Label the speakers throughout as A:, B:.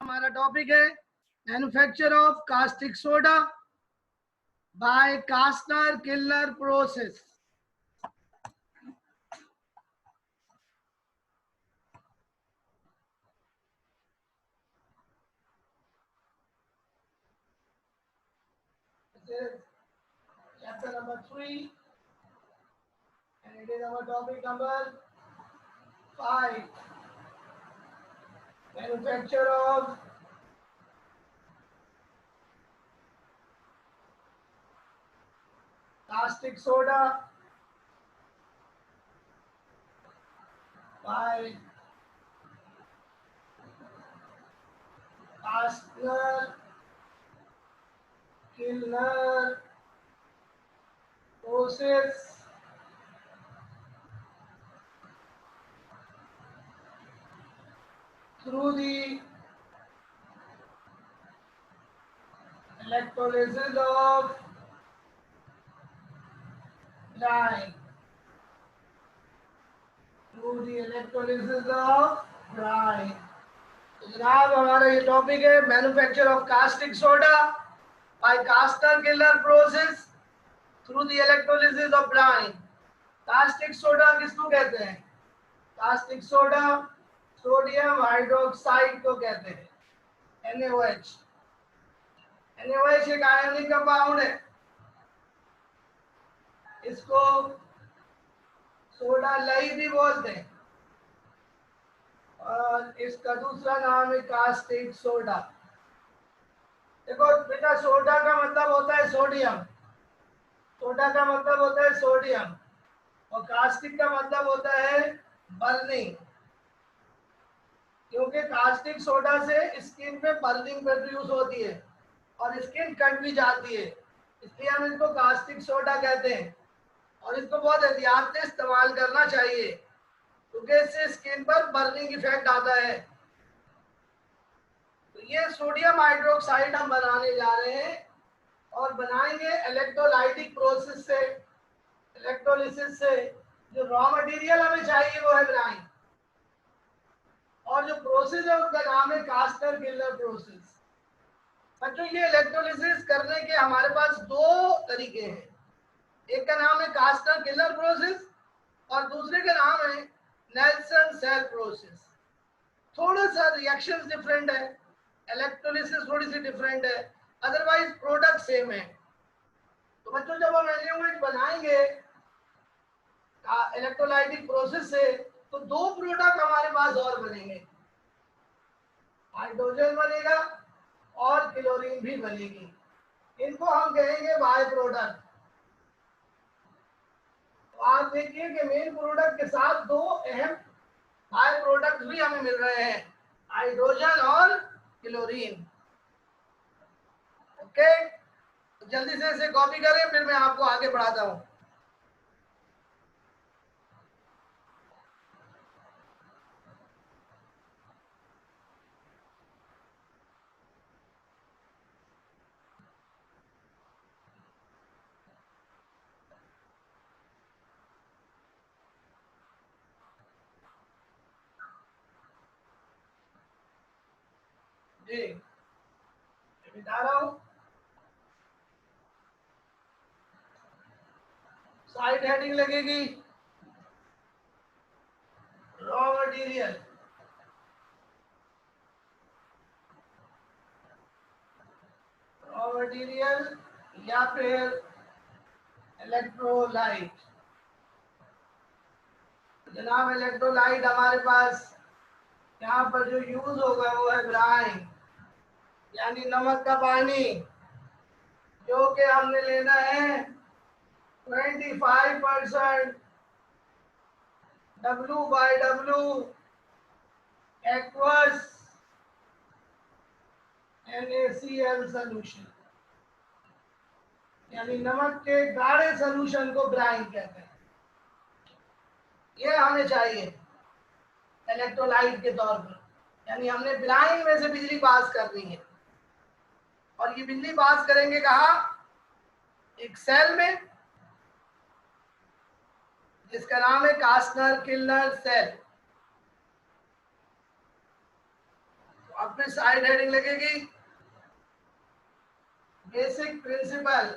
A: हमारा टॉपिक है manufacture of caustic soda by Castner Kellner process. Chapter number 3 and it is our topic number 5, manufacture of caustic soda by Kastner Killner process through the electrolysis of brine. Through the electrolysis of brine. तो जनाब हमारा ये topic है manufacture of caustic soda by Castner Kellner process through the electrolysis of brine. Caustic soda किसको कहते हैं? Caustic soda sodium hydroxide को कहते हैं, NaOH। NaOH एक आयनिक कंपाउंड है, इसको सोडा लई भी बोलते हैं और इसका दूसरा नाम है कास्टिक सोडा। देखो बेटा, सोडा का मतलब होता है सोडियम, सोडा का मतलब होता है सोडियम, और कास्टिक का मतलब होता है बर्निंग। क्योंकि कास्टिक सोडा से स्किन पे बर्निंग प्रोड्यूस होती है और स्किन कट भी जाती है, इसलिए हम इसको कास्टिक सोडा कहते हैं। और इसको बहुत एहतियात से इस्तेमाल करना चाहिए क्योंकि इससे स्किन पर बर्निंग इफेक्ट आता है। तो ये सोडियम हाइड्रोक्साइड हम बनाने जा रहे हैं और बनाएंगे इलेक्ट्रोलाइटिक प्रोसेस से, इलेक्ट्रोलिसिस से। जो रॉ मटेरियल हमें चाहिए वो है ब्राइन, और जो प्रोसेस है उसका नाम है कास्टर किलर प्रोसेस। बच्चों, ये इलेक्ट्रोलिसिस करने के हमारे पास दो तरीके हैं, एक का नाम है कास्टर किलर प्रोसेस और दूसरे का नाम है नेल्सन सेल प्रोसेस। थोड़ा सा रिएक्शंस डिफरेंट है, इलेक्ट्रोलिसिस थोड़ी सी डिफरेंट है, अदरवाइज प्रोडक्ट सेम है। तो बच्चों, जब हम NaOH बनाएंगे इलेक्ट्रोलाइटिक प्रोसेस से तो दो प्रोडक्ट हमारे पास और बनेंगे, हाइड्रोजन बनेगा और क्लोरीन भी बनेगी। इनको हम कहेंगे बाय प्रोडक्ट। तो आप देखिए कि मेन प्रोडक्ट के साथ दो अहम बाय प्रोडक्ट भी हमें मिल रहे हैं, हाइड्रोजन और क्लोरीन। ओके, तो जल्दी से इसे कॉपी करें, फिर मैं आपको आगे बढ़ाता हूं। जी बता रहा हूं, साइड हेडिंग लगेगी रॉ मटेरियल, रॉ मटेरियल या फिर इलेक्ट्रोलाइट। जनाब इलेक्ट्रोलाइट हमारे पास यहाँ पर जो यूज होगा वो है ब्राइन, यानी नमक का पानी, जो कि हमने लेना है 25% W/W एक्वस NaCl सोल्यूशन, यानी नमक के गाढ़े सोल्यूशन को ब्राइन कहते हैं। ये हमें चाहिए इलेक्ट्रोलाइट के तौर पर, यानी हमने ब्राइन में से बिजली पास करनी है। और ये बिजली पास करेंगे कहाँ? एक सेल में जिसका नाम है कास्टर किलर सेल। अब फिर साइड हेडिंग लगेगी बेसिक प्रिंसिपल।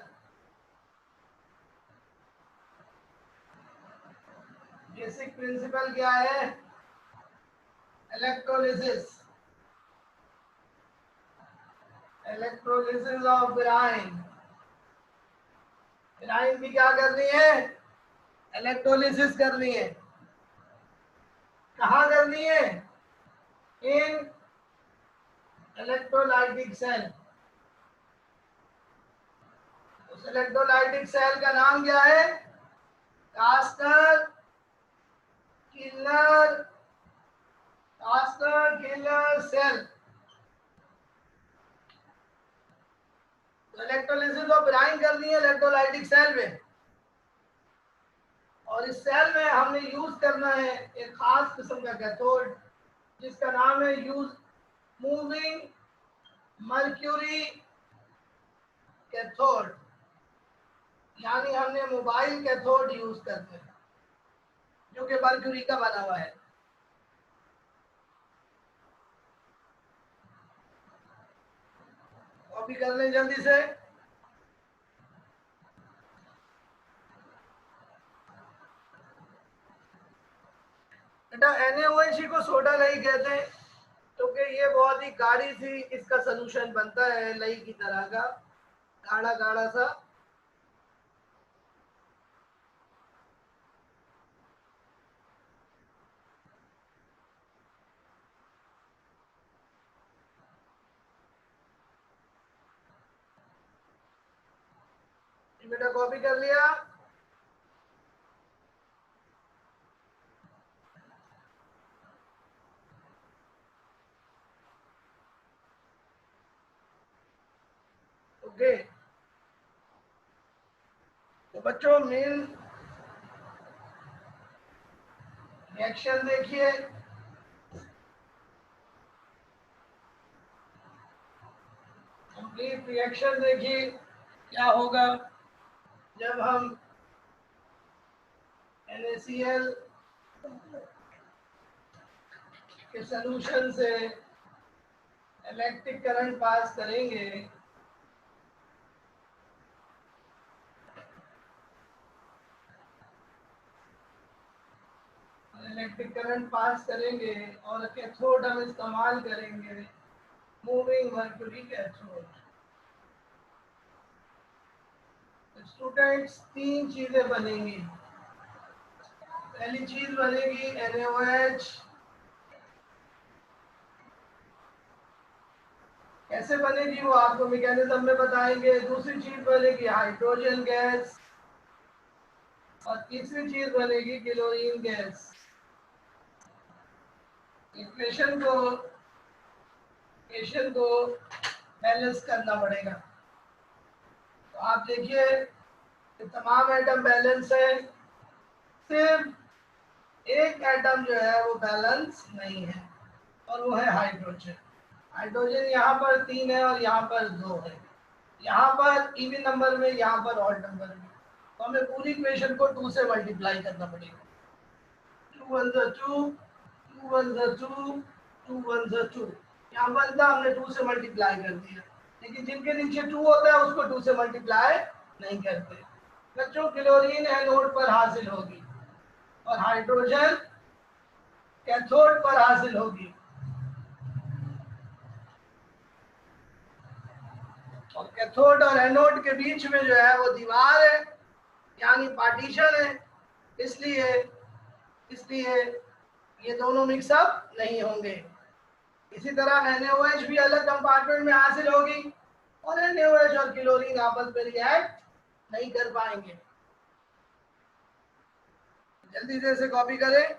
A: बेसिक प्रिंसिपल क्या है? Electrolysis. Electrolysis of brine. Brine की क्या करनी है? इलेक्ट्रोलिसिस करनी है। कहाँ करनी है? In electrolytic cell. उस इलेक्ट्रोलाइटिक सेल का नाम क्या है? Castner Kellner. Castner Kellner cell. तो इलेक्ट्रोलिसिस ऑफ ब्राइन करनी है इलेक्ट्रोलाइटिक सेल में, और इस सेल में हमने यूज करना है एक खास किस्म का कैथोड जिसका नाम है यूज मूविंग मर्क्यूरी कैथोड। यानी हमने मोबाइल कैथोड यूज करते हैं जो कि मर्क्यूरी का बना हुआ है। कॉपी कर लें जल्दी से। बेटा NaOH को सोडा नहीं कहते क्योंकि ये बहुत ही गाढ़ी सी इसका सलूशन बनता है, लई की तरह का गाढ़ा गाढ़ा सा। बेटा कॉपी कर लिया? ओके। तो बच्चों मेन रिएक्शन देखिए। कंप्लीट रिएक्शन देखिए क्या होगा जब हम NaCl के सलूशन से इलेक्ट्रिक करंट पास करेंगे। इलेक्ट्रिक करंट पास करेंगे और कैथोड हम इस्तेमाल करेंगे मूविंग मर्क्यूरी कैथोड। स्टूडेंट्स तीन चीजें बनेंगी। पहली चीज बनेगी NaOH। कैसे बनेगी वो आपको मैकेनिज्म में बताएंगे। दूसरी चीज बनेगी हाइड्रोजन गैस, और तीसरी चीज बनेगी क्लोरीन गैस। इक्वेशन को बैलेंस करना पड़ेगा। तो आप देखिए तमाम एटम बैलेंस है, सिर्फ एक एटम जो है वो बैलेंस नहीं है और वो है हाइड्रोजन। हाइड्रोजन यहाँ पर 3 है और यहाँ पर 2 है। यहाँ पर इवन नंबर में, यहाँ पर ऑड नंबर में। तो हमें पूरी इक्वेशन को 2 से मल्टीप्लाई करना पड़ेगा। 2 1 2, 2 1 2, 2 1 2। यहाँ पर था हमने 2 से मल्टीप्लाई कर दिया, लेकिन जिनके नीचे 2 होता है उसको 2 से मल्टीप्लाई नहीं करते। बच्चों क्लोरीन एनोड पर हासिल होगी और हाइड्रोजन कैथोड पर हासिल होगी। और कैथोड और एनोड के बीच में जो है वो दीवार है, यानी पार्टीशन है। इसलिए ये दोनों मिक्सअप नहीं होंगे। इसी तरह NaOH भी अलग कंपार्टमेंट में हासिल होगी और NaOH और क्लोरीन आपस में रिएक्ट नहीं कर पाएंगे। जल्दी से इसे कॉपी करें।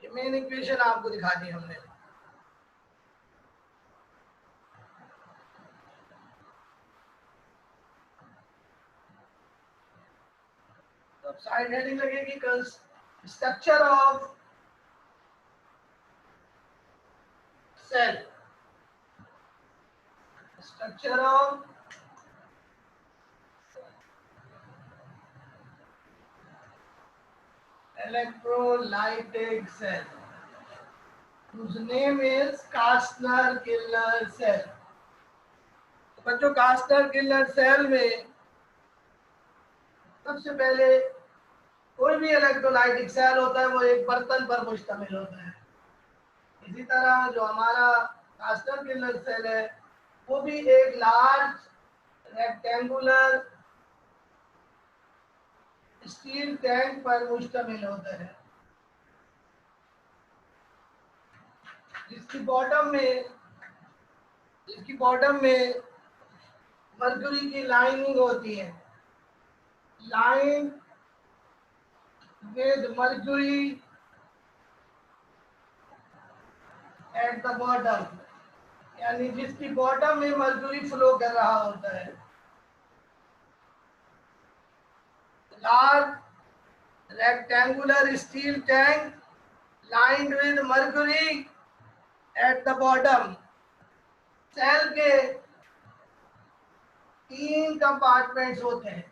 A: मेन इक्वेशन आपको दिखा दी हमने। तो साइड हेडिंग लगेगी structure of cell. Structure of electrolytic cell, whose name is Kastner-Giller cell. तो बच्चों कास्टर-गिलर सेल में सबसे पहले कोई भी इलेक्ट्रोलाइटिक सेल होता है वो एक बर्तन पर मुश्तमिल होता है। इसी तरह जो हमारा कास्टर-गिलर सेल है वो भी एक लार्ज रेक्टेंगुलर स्टील टैंक पर मुश्तमिल होता है, जिसकी बॉटम में मरकरी की लाइनिंग होती है, line with mercury at the bottom, यानी जिसकी बॉटम में मरकरी फ्लो कर रहा होता है। Large rectangular steel tank lined with mercury at the bottom. Cell के 3 कंपार्टमेंट्स होते हैं।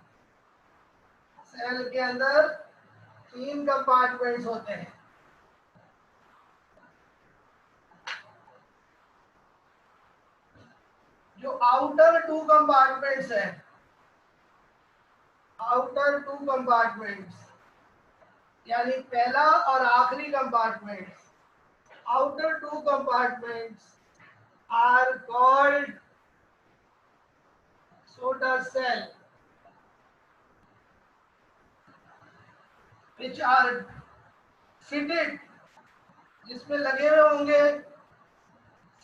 A: सेल के अंदर 3 कंपार्टमेंट्स होते हैं। जो आउटर 2 कंपार्टमेंट्स है, आउटर 2 कंपार्टमेंट्स यानी पहला और आखिरी compartments, outer 2 compartments are called soda cell, which are fitted, जिसमें लगे हुए होंगे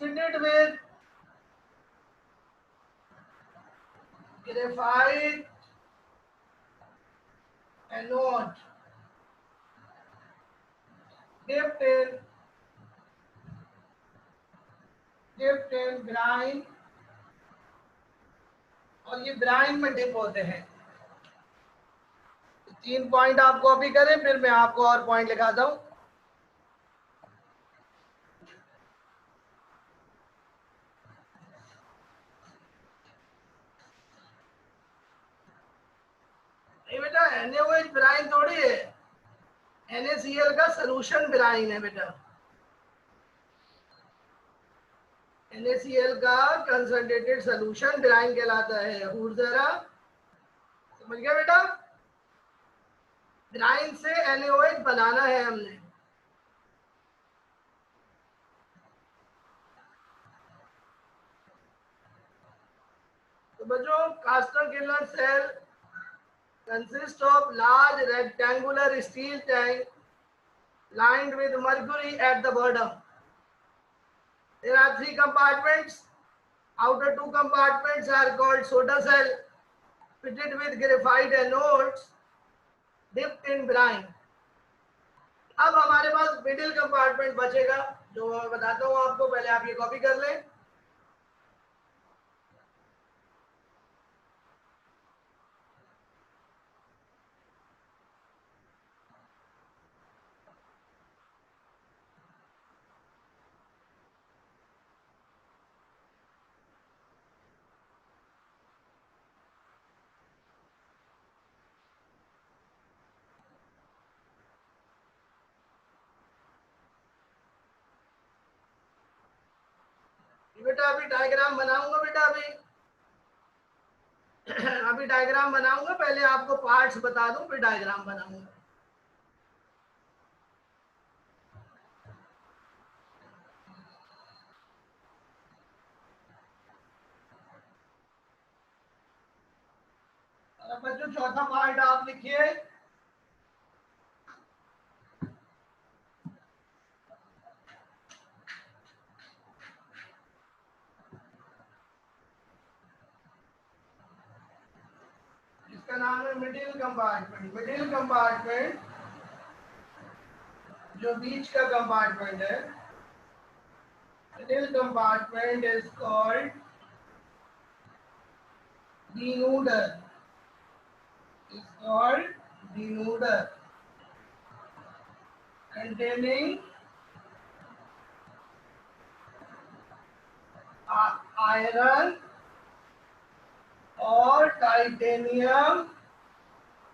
A: fitted with graphite anode dipped in brine, और ये ब्राइन में डिप होते हैं। 3 पॉइंट आप कॉपी करें, फिर मैं आपको और पॉइंट लिखाता हूं। नहीं बेटा, NaOH ब्राइन थोड़ी है, NaCl का सोल्यूशन ब्राइन है बेटा। NaCl का कंसंट्रेटेड सोल्यूशन ब्राइन कहलाता है। जरा समझ गया बेटा? ब्राइन से NaOH बनाना है हमने। तो बच्चों, कास्टर-गिलर cell consist of large rectangular steel tank lined with mercury at the bottom. There are 3 compartments. Outer 2 compartments are called soda cell, fitted with graphite anodes dipped in brine. अब हमारे पास middle compartment बचेगा, जो मैं बताता हूँ आपको। पहले आप ये कॉपी कर लें। बेटा अभी डायग्राम बनाऊंगा बेटा, अभी डायग्राम बनाऊंगा। पहले आपको पार्ट्स बता दूं, फिर डायग्राम बनाऊंगा। बच्चों, चौथा पार्ट आप लिखिए। इसका नाम है मिडिल कंपार्टमेंट। मिडिल कंपार्टमेंट जो बीच का कंपार्टमेंट है, middle compartment is called denuder, is called denuder, containing iron और titanium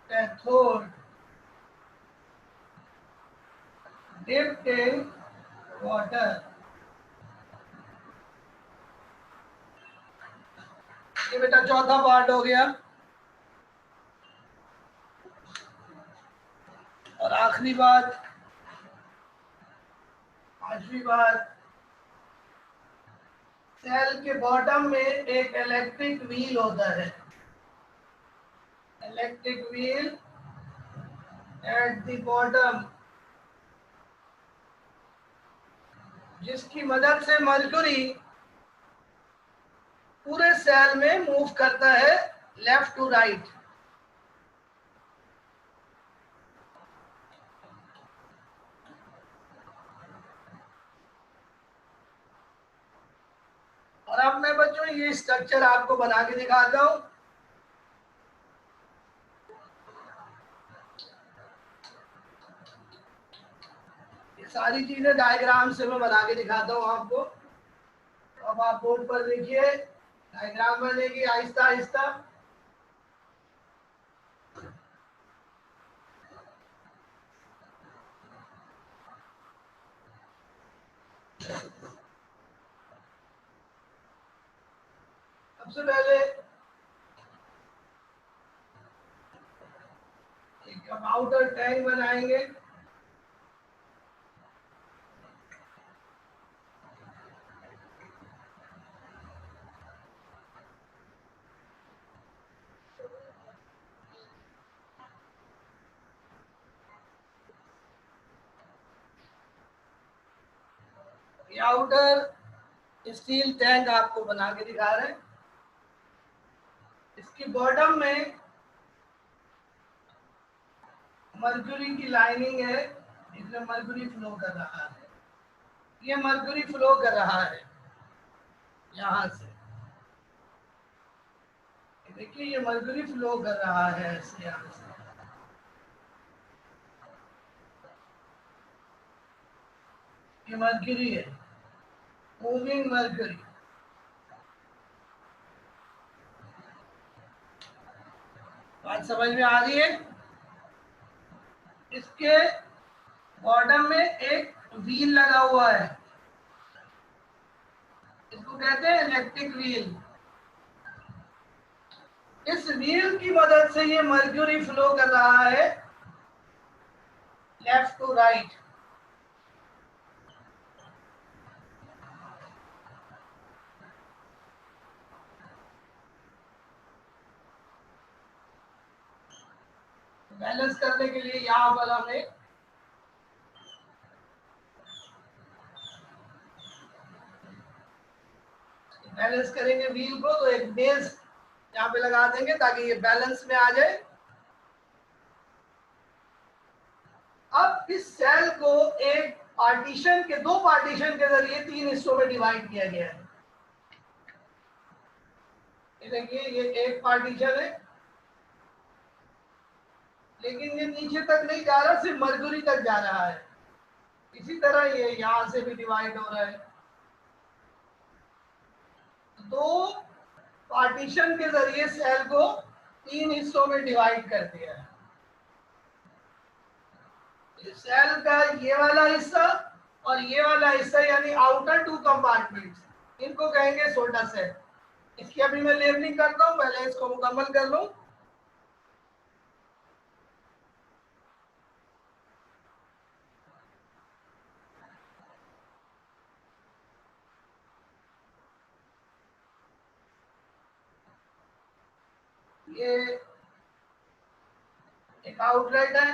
A: cathode dipped in water. ये बेटा चौथा पार्ट हो गया। और आखिरी बात, पांचवी बात, सेल के बॉटम में एक इलेक्ट्रिक व्हील होता है, electric wheel eight the bottom, जिसकी मदद से मर्क्यूरी पूरे सेल में मूव करता है लेफ्ट टू राइट। और अब मैं बच्चों ये स्ट्रक्चर आपको बना के दिखाता हूं। ये सारी चीजें डायग्राम से मैं बना के दिखाता हूं आपको। तो अब आप बोर्ड पर देखिए, डायग्राम बनेगी आहिस्ता आहिस्ता। सबसे पहले एक आउटर टैंक बनाएंगे। ये आउटर स्टील टैंक आपको बना के दिखा रहे हैं। इसकी बॉटम में मर्क्यूरी की लाइनिंग है, इसमें मर्क्यूरी फ्लो कर रहा है। ये मर्क्यूरी फ्लो कर रहा है यहां से, देखिए ये मर्क्यूरी फ्लो कर रहा है ऐसे यहां से। ये मर्क्यूरी है, मूविंग मर्क्यूरी। बात समझ में आ रही है? इसके बॉटम में एक व्हील लगा हुआ है, इसको कहते हैं इलेक्ट्रिक व्हील। इस व्हील की मदद से ये मर्क्यूरी फ्लो कर रहा है लेफ्ट टू राइट। बैलेंस करने के लिए यहां पर हमें बैलेंस करेंगे व्हील को, तो एक बेस यहाँ पे लगा देंगे ताकि ये बैलेंस में आ जाए। अब इस सेल को एक पार्टीशन के, दो पार्टीशन के जरिए तीन हिस्सों में डिवाइड किया गया है। ये देखिए ये एक पार्टीशन है, लेकिन ये नीचे तक नहीं जा रहा, सिर्फ मर्क्यूरी तक जा रहा है। इसी तरह ये यहां से भी डिवाइड हो रहा है। दो पार्टीशन के जरिए सेल को तीन हिस्सों में डिवाइड कर दिया है। सेल का ये वाला हिस्सा और ये वाला हिस्सा यानी आउटर टू कंपार्टमेंट्स, इनको कहेंगे छोटा सेल। इसकी अभी मैं लेबलिंग करता हूं, पहले इसको मुकम्मल कर लूं। ये एक आउटलेट है,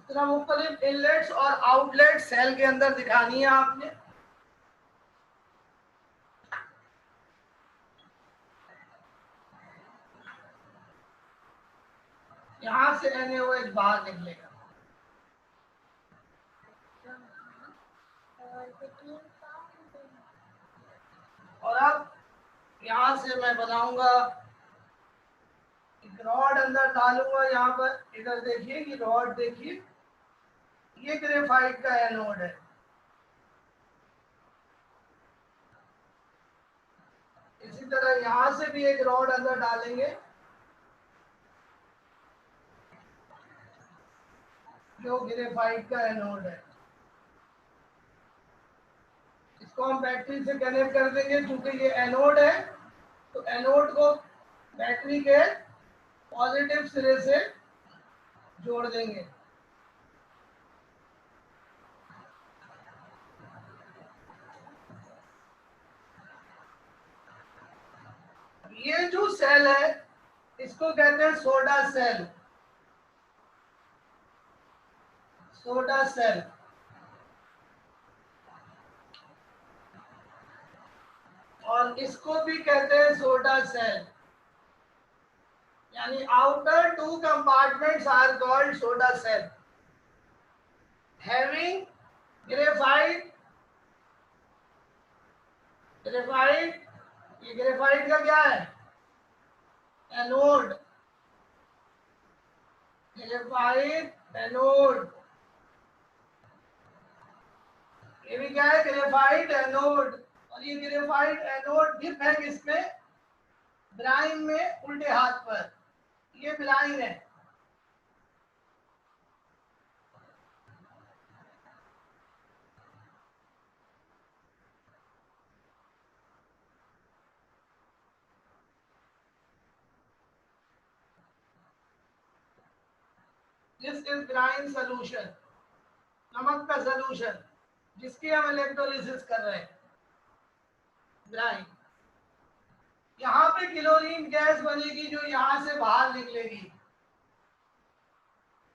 A: इतना मुख्तलिफ इनलेट्स और आउटलेट सेल के अंदर दिखानी है आपने। यहाँ से NaOH बाहर निकलेगा। और अब यहाँ से मैं बनाऊंगा एक रॉड, अंदर डालूंगा यहाँ पर। इधर देखिए कि रॉड देखिए, ये ग्रेफाइट का एनोड है। इसी तरह यहाँ से भी एक रॉड अंदर डालेंगे जो ग्रेफाइट का एनोड है। इसको हम बैटरी से कनेक्ट कर देंगे। क्योंकि ये एनोड है तो एनोड को बैटरी के पॉजिटिव सिरे से जोड़ देंगे। ये जो सेल है इसको कहते हैं सोडा सेल। सोडा सेल और इसको भी कहते हैं सोडा सेल। यानी outer two compartments are called soda cell having graphite. Graphite, ये ग्रेफाइट का क्या है? एनोड। ग्रेफाइट एनोड, ये भी क्या है? Graphite anode. और ये ग्रेफाइट एनोड डिप है किसमें? ब्राइन में, उल्टे हाथ पर। ये ब्राइन है। दिस इज ब्राइन सोल्यूशन, नमक का सोल्यूशन जिसकी हम इलेक्ट्रोलिसिस कर रहे हैं। ब्राइन, यहाँ पे क्लोरीन गैस बनेगी जो यहाँ से बाहर निकलेगी।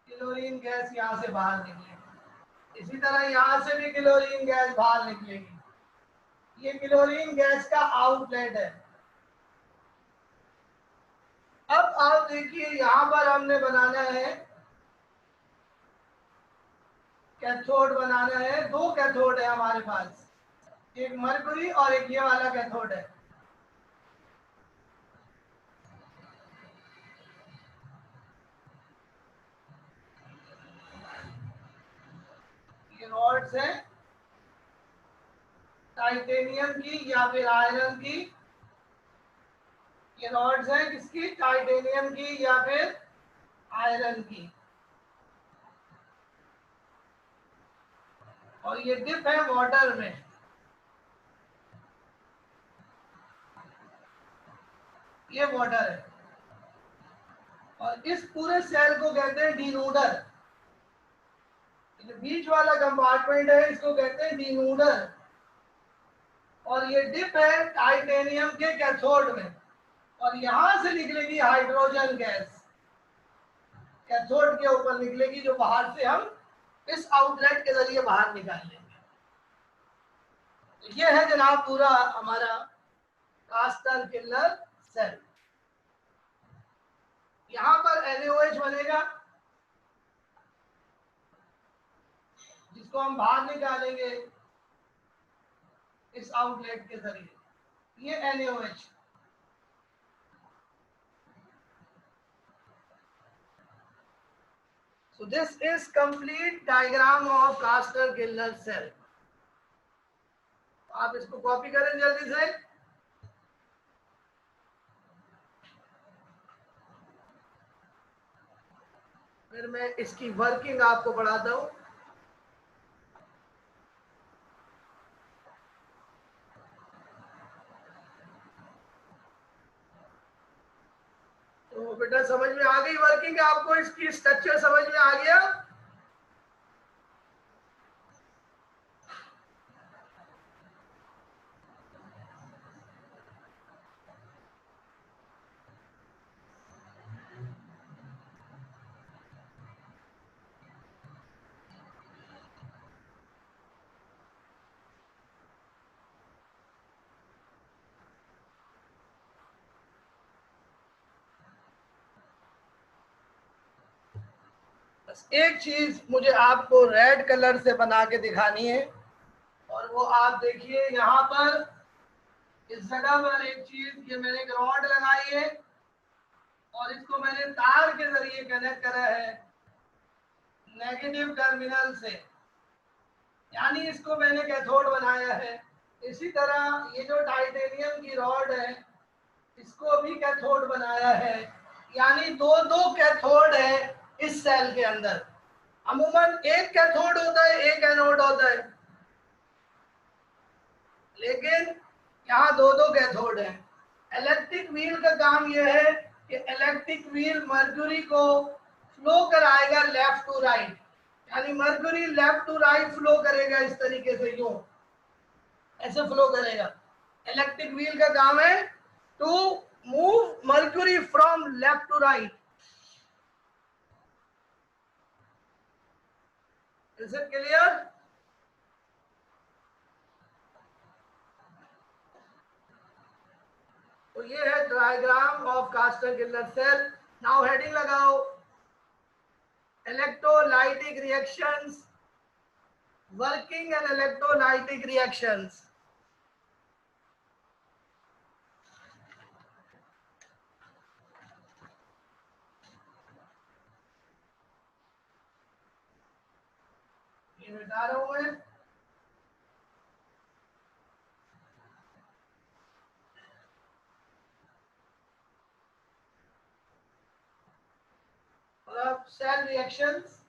A: क्लोरीन गैस यहाँ से बाहर निकलेगी। इसी तरह यहाँ से भी क्लोरीन गैस बाहर निकलेगी। ये क्लोरीन गैस का आउटलेट है। अब आप देखिए यहाँ पर हमने बनाना है कैथोड बनाना है। दो कैथोड है हमारे पास, एक मरकरी और एक ये वाला कैथोड है। ये रॉड्स है टाइटेनियम की या फिर आयरन की। ये रॉड्स है किसकी? टाइटेनियम की या फिर आयरन की। और ये डिप है वाटर में। ये वाटर है। और इस पूरे सेल को कहते हैं डीनूडर। जो बीच वाला कंपार्टमेंट है इसको कहते हैं डीनूडर। और ये डिप है टाइटेनियम के कैथोड में। और यहां से निकलेगी हाइड्रोजन गैस, कैथोड के ऊपर निकलेगी, जो बाहर से हम इस आउटलेट के जरिए बाहर निकाल लेंगे। ये है जनाब पूरा हमारा कास्टर किलर सेल। यहां पर NaOH बनेगा जिसको हम बाहर निकालेंगे इस आउटलेट के जरिए। ये NaOH। So this is complete diagram of Caster Giller cell. आप इसको कॉपी करें जल्दी से। फिर मैं इसकी वर्किंग आपको बढ़ाता हूं। तो बेटा समझ में आ गई वर्किंग? आपको इसकी स्ट्रक्चर समझ में आ गया? बस एक चीज मुझे आपको रेड कलर से बना के दिखानी है, और वो आप देखिए यहाँ पर इस जगह पर एक चीज, ये मैंने एक रॉड लगाई है और इसको मैंने तार के जरिए कनेक्ट करा है नेगेटिव टर्मिनल से, यानी इसको मैंने कैथोड बनाया है। इसी तरह ये जो टाइटेनियम की रॉड है इसको भी कैथोड बनाया है, यानी दो दो कैथोड है इस सेल के अंदर। अमूमन एक कैथोड होता है, एक एनोड होता है, लेकिन यहाँ दो दो कैथोड है। इलेक्ट्रिक व्हील का काम यह है कि इलेक्ट्रिक व्हील मर्क्यूरी को फ्लो कराएगा लेफ्ट टू राइट, यानी mercury left to right flow करेगा इस तरीके से, यूं ऐसे फ्लो करेगा। इलेक्ट्रिक व्हील का काम है to move mercury from left to right. Is it clear? तो ये है diagram of Castner Kellner cell. Now heading लगाओ, electrolytic reactions, working and electrolytic reactions. ये बता रहा हूं मैं। मतलब सेल रिएक्शंस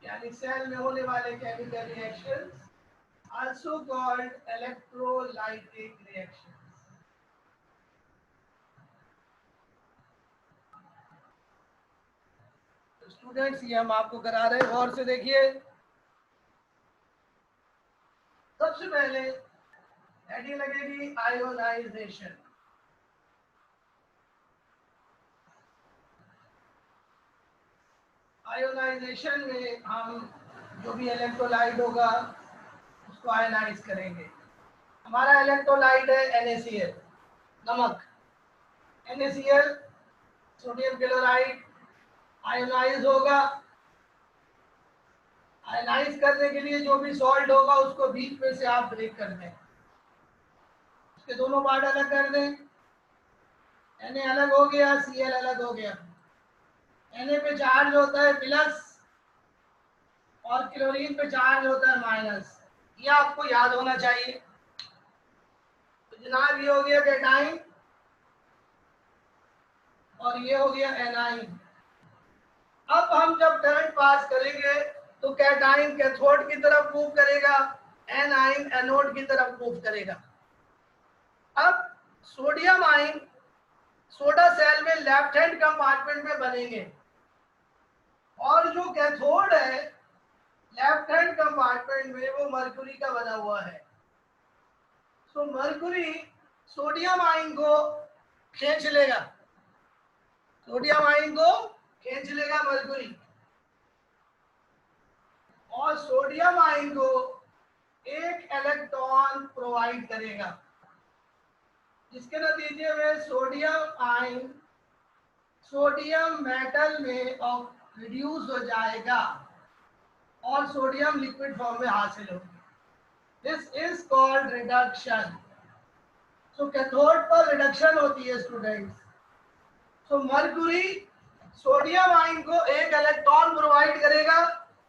A: यानी सेल में होने वाले chemical reactions, also called electrolytic reactions. तो स्टूडेंट्स ये हम आपको करा रहे हैं, गौर से देखिए। सबसे पहले हेडिंग लगेगी आयोनाइजेशन। आयोनाइजेशन में हम जो भी इलेक्ट्रोलाइट होगा उसको आयोनाइज करेंगे। हमारा इलेक्ट्रोलाइट है NaCl, नमक। NaCl सोडियम क्लोराइड आयोनाइज होगा। आयोनाइज करने के लिए जो भी सॉल्ट होगा उसको बीच में से आप ब्रेक कर दें, उसके दोनों पार्ट अलग कर दें। Na अलग हो गया, Cl अलग हो गया। Na पे चार्ज होता है प्लस और क्लोरीन पे चार्ज होता है माइनस, ये आपको याद होना चाहिए। तो जनाब ये हो गया कैटाइन और ये हो गया एनाइन। अब हम जब करंट पास करेंगे तो कैटाइन कैथोड की तरफ मूव करेगा, एनाइन एनोड की तरफ मूव करेगा। अब सोडियम आयन सोडा सेल में लेफ्ट हैंड कंपार्टमेंट में बनेंगे और जो कैथोड है लेफ्ट हैंड कंपार्टमेंट में वो मर्क्यूरी का बना हुआ है। तो मर्क्यूरी सोडियम आयन को खींच लेगा, सोडियम आयन को खींच लेगा मर्क्यूरी, और सोडियम आयन को एक इलेक्ट्रॉन प्रोवाइड करेगा, जिसके नतीजे में सोडियम आयन सोडियम मेटल में रिड्यूस हो जाएगा और सोडियम लिक्विड फॉर्म में हासिल होगी। This is called reduction. So cathode पर रिडक्शन होती है स्टूडेंट्स। सो मर्क्यूरी सोडियम आयन को एक इलेक्ट्रॉन प्रोवाइड करेगा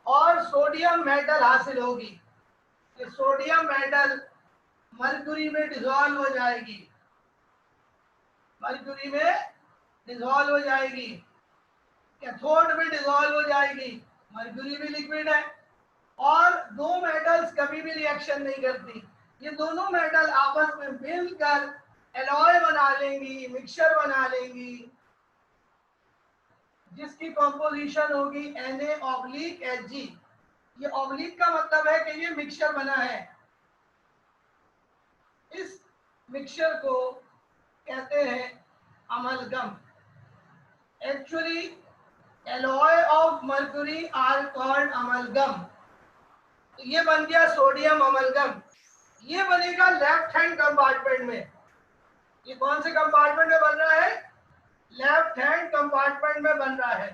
A: और सोडियम मेटल हासिल होगी। ये सोडियम मेटल मर्क्यूरी में डिसॉल्व हो जाएगी, मर्क्यूरी में डिसॉल्व हो जाएगी, कैथोड में डिसॉल्व हो जाएगी। मर्क्यूरी भी लिक्विड है और दो मेटल्स कभी भी रिएक्शन नहीं करती। ये दोनों मेटल आपस में मिलकर एलॉय बना लेंगी, मिक्सचर बना लेंगी, जिसकी कंपोजिशन होगी Na/Hg। ये ऑब्लिक का मतलब है कि ये मिक्सचर बना है। इस मिक्सचर को कहते हैं amalgam. Actually alloy of mercury are called amalgam. तो ये बन गया सोडियम अमलगम। ये बनेगा लेफ्ट हैंड कंपार्टमेंट में। ये कौन से कंपार्टमेंट में बन रहा है? लेफ्ट हैंड कंपार्टमेंट में बन रहा है,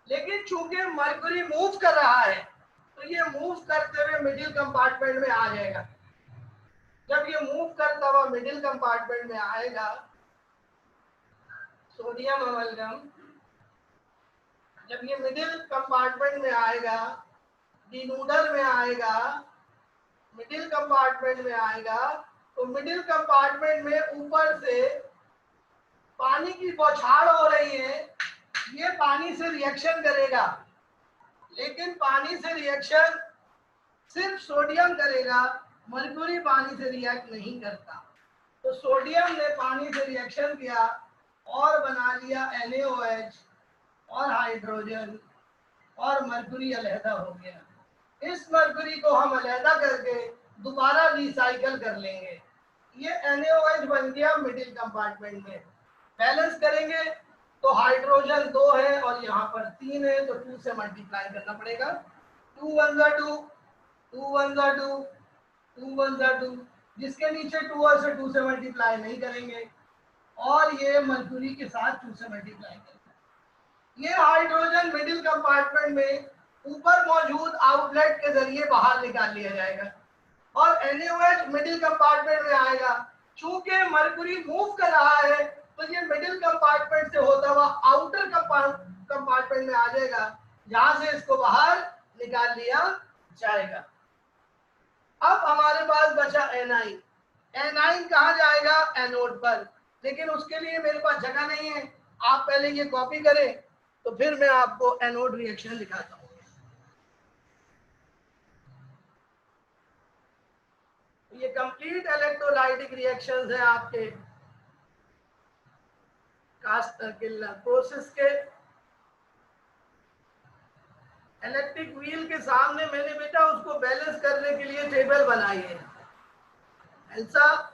A: लेकिन चूंकि मरकरी मूव कर रहा है तो ये मूव करते हुए मिडिल कंपार्टमेंट में आ जाएगा। जब ये मूव करता हुआ मिडिल कंपार्टमेंट में आएगा, सोडियम अमलगम जब ये मिडिल कंपार्टमेंट में आएगा, डिनूडल में आएगा, मिडिल कंपार्टमेंट में आएगा, तो मिडिल कंपार्टमेंट में ऊपर से पानी की बौछार हो रही है, ये पानी से रिएक्शन करेगा, लेकिन पानी से रिएक्शन सिर्फ सोडियम करेगा, मरकरी पानी से रिएक्ट नहीं करता। तो सोडियम ने पानी से रिएक्शन किया और बना लिया NaOH और हाइड्रोजन, और मरकरी अलहदा हो गया। इस मरकरी को हम अलहदा करके दोबारा रिसाइकल कर लेंगे। ये NaOH बन गया मिडिल कंपार्टमेंट में। बैलेंस करेंगे तो हाइड्रोजन 2 है और यहाँ पर 3 है, तो 2 से मल्टीप्लाई करना पड़ेगा। 2 1 2, 2 1 2, 2 1 2, जिसके नीचे 2 और से 2 से मल्टीप्लाई नहीं करेंगे, और ये मरकरी के साथ 2 से मल्टीप्लाई करेंगे। ये हाइड्रोजन मिडिल कंपार्टमेंट में ऊपर मौजूद आउटलेट के जरिए बाहर निकाल लिया जाएगा, और NaOH मिडिल कंपार्टमेंट में आएगा। चूंकि मरकरी मूव कर रहा है तो ये मिडिल कंपार्टमेंट से होता हुआ आउटर कंपार्टमेंट में आ जाएगा, जहां से इसको बाहर निकाल लिया जाएगा। अब हमारे पास बचा एनाइन। एनाइन कहाँ जाएगा? एनोड पर, लेकिन उसके लिए मेरे पास जगह नहीं है। आप पहले ये कॉपी करें तो फिर मैं आपको एनोड रिएक्शन दिखाता हूँ। ये कंप्लीट इलेक्ट्रोलाइटिक रिएक्शंस हैं आपके कास्ट प्रोसेस के। इलेक्ट्रिक व्हील के सामने मैंने बेटा उसको बैलेंस करने के लिए टेबल बनाई है। एल्सा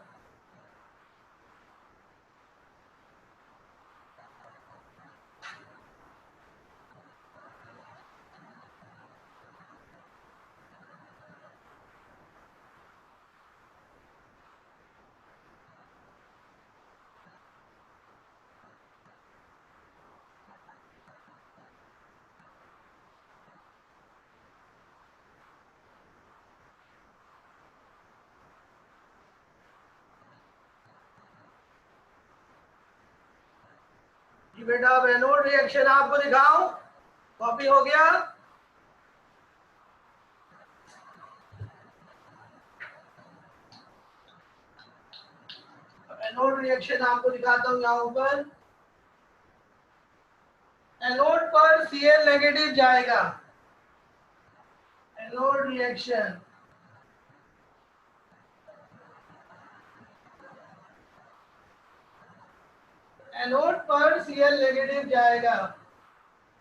A: बेटा अब एनोड रिएक्शन आपको दिखाऊं। कॉपी हो गया? एनोड रिएक्शन आपको दिखाता हूं। यहाँ ऊपर एनोड पर Cl नेगेटिव जाएगा। एनोड रिएक्शन एनोड पर Cl नेगेटिव जाएगा।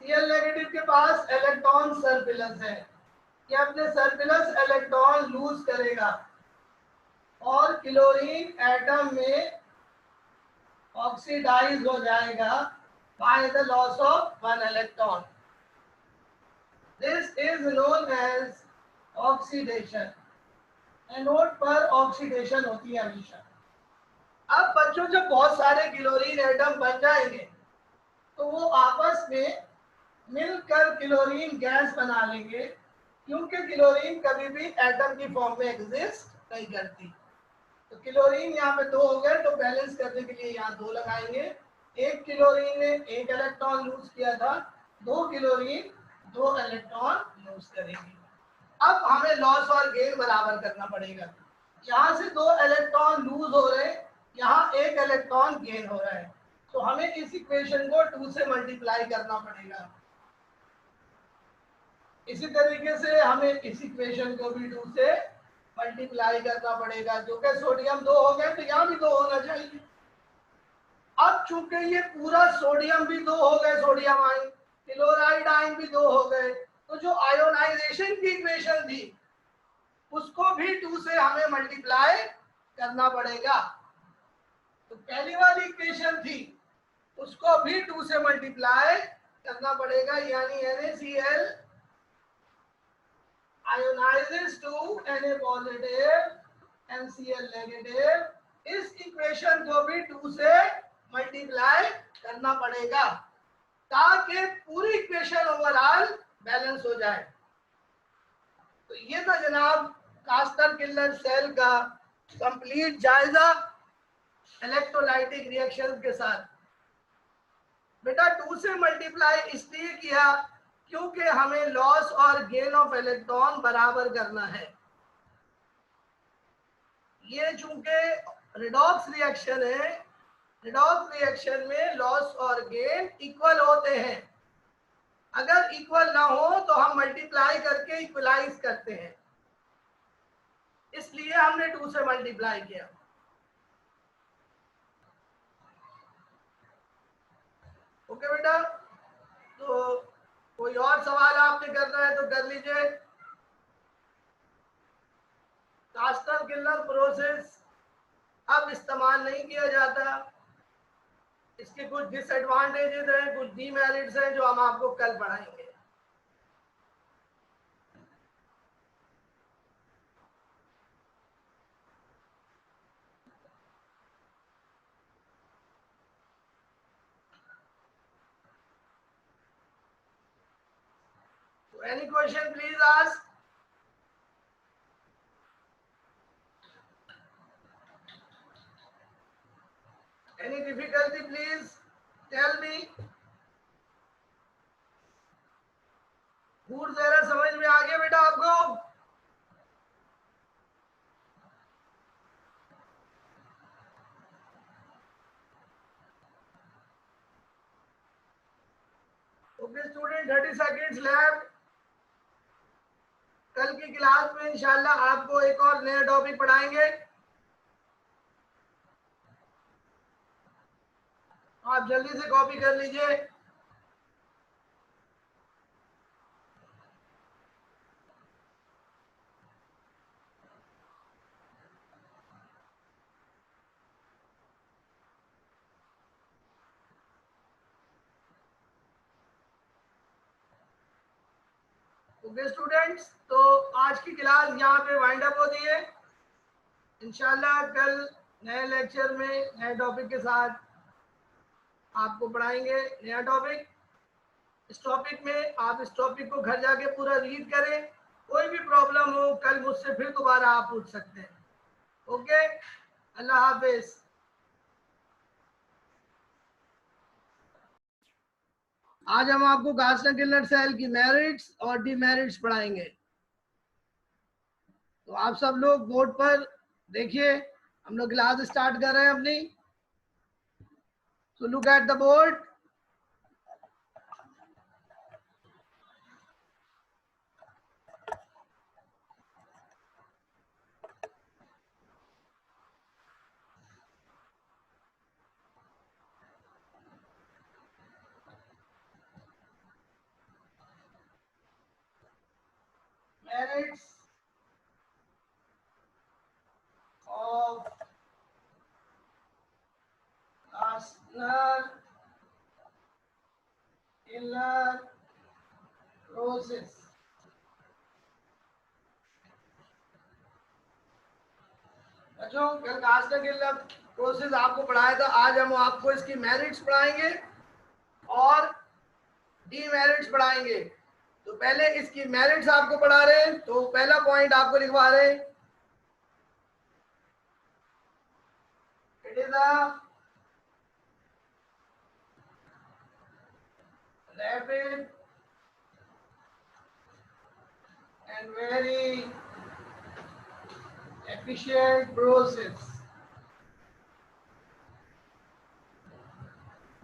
A: Cl नेगेटिव के पास इलेक्ट्रॉन सरप्लस है, ये अपने सरप्लस इलेक्ट्रॉन लूज करेगा और क्लोरीन एटम में ऑक्सीडाइज हो जाएगा by the loss of 1 electron. This is known as oxidation. Anode पर ऑक्सीडेशन होती है हमेशा। अब बच्चों जब बहुत सारे क्लोरीन एटम बन जाएंगे तो वो आपस में मिलकर क्लोरीन गैस बना लेंगे, क्योंकि क्लोरीन कभी भी एटम की फॉर्म में एग्जिस्ट नहीं करती। तो क्लोरीन यहाँ पे 2 हो गए, तो बैलेंस करने के लिए यहाँ 2 लगाएंगे। एक क्लोरीन ने 1 इलेक्ट्रॉन लूज किया था, 2 क्लोरीन 2 इलेक्ट्रॉन लूज करेंगे। अब हमें लॉस और गेन बराबर करना पड़ेगा। यहाँ से 2 इलेक्ट्रॉन लूज हो रहे हैं, यहाँ 1 इलेक्ट्रॉन गेन हो रहा है, तो हमें इस इक्वेशन को 2 से मल्टीप्लाई करना पड़ेगा। इसी तरीके से हमें इस इक्वेशन को भी 2 से मल्टीप्लाई करना पड़ेगा। जो कि सोडियम 2 हो गए तो यहाँ भी 2 होना चाहिए। अब चूंकि ये पूरा सोडियम भी 2 हो गए, सोडियम आयन, क्लोराइड आयन भी 2 हो गए, तो जो आयोनाइजेशन की इक्वेशन थी उसको भी 2 से हमें मल्टीप्लाई करना पड़ेगा। तो पहली वाली इक्वेशन थी उसको भी 2 से मल्टीप्लाई करना पड़ेगा, यानी NaCl ionizes to Na positive NCl negative। इस इक्वेशन को भी 2 से मल्टीप्लाई करना पड़ेगा ताकि पूरी इक्वेशन ओवरऑल बैलेंस हो जाए। तो ये था जनाब कास्टर किल्लर सेल का कंप्लीट जायजा इलेक्ट्रोलाइटिक रिएक्शन के साथ। बेटा 2 से मल्टीप्लाई इसलिए किया क्योंकि हमें लॉस और गेन ऑफ इलेक्ट्रॉन बराबर करना है। ये चूंकि रिडॉक्स रिएक्शन है, रिडॉक्स रिएक्शन में लॉस और गेन इक्वल होते हैं। अगर इक्वल ना हो तो हम मल्टीप्लाई करके इक्वलाइज करते हैं, इसलिए हमने 2 से मल्टीप्लाई किया। ओके बेटा, तो कोई और सवाल आपने करना है तो कर लीजिए। कास्टर किल्लर प्रोसेस अब इस्तेमाल नहीं किया जाता। इसके कुछ डिसएडवांटेजेस हैं, कुछ डीमेरिट्स हैं जो हम आपको कल पढ़ाएंगे। Any question please ask. Any difficulty please tell me. Good जरा समझ में आ गया बेटा आपको? Okay student, 30 seconds left. कल की क्लास में इंशाल्लाह आपको एक और नया टॉपिक पढ़ाएंगे। आप जल्दी से कॉपी कर लीजिए। ओके स्टूडेंट्स, तो आज की क्लास यहाँ पे वाइंड अप होती है। इंशाल्लाह कल नए लेक्चर में नए टॉपिक के साथ आपको पढ़ाएंगे नया टॉपिक। इस टॉपिक में आप इस टॉपिक को घर जाके पूरा रीड करें। कोई भी प्रॉब्लम हो कल मुझसे फिर दोबारा आप पूछ सकते हैं। ओके, अल्लाह हाफिज। आज हम आपको कास्टर किल्लर सेल की मेरिट्स और डीमेरिट्स पढ़ाएंगे। तो आप सब लोग बोर्ड पर देखिए, हम लोग क्लास स्टार्ट कर रहे हैं अपनी। So look at the board. Merits of Kastner Kiल्लर प्रोसेस। बच्चों कल कास्टर किल्लर प्रोसेस आपको पढ़ाया था, आज हम आपको इसकी मेरिट्स पढ़ाएंगे और डीमेरिट्स पढ़ाएंगे। तो पहले इसकी मेरिट्स आपको पढ़ा रहे हैं, तो पहला पॉइंट आपको लिखवा रहे हैं। It is a rapid and very efficient process।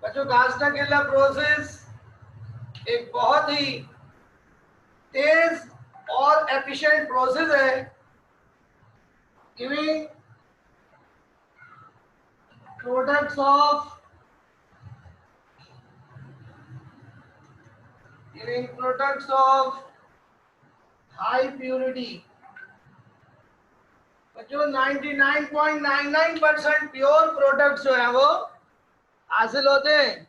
A: बच्चों कास्टर किल्लर प्रोसेस एक बहुत ही तेज और एफिशिएंट प्रोसेस है, giving products of high purity. बच्चों 99.99% प्योर प्रोडक्ट्स जो है वो हासिल होते हैं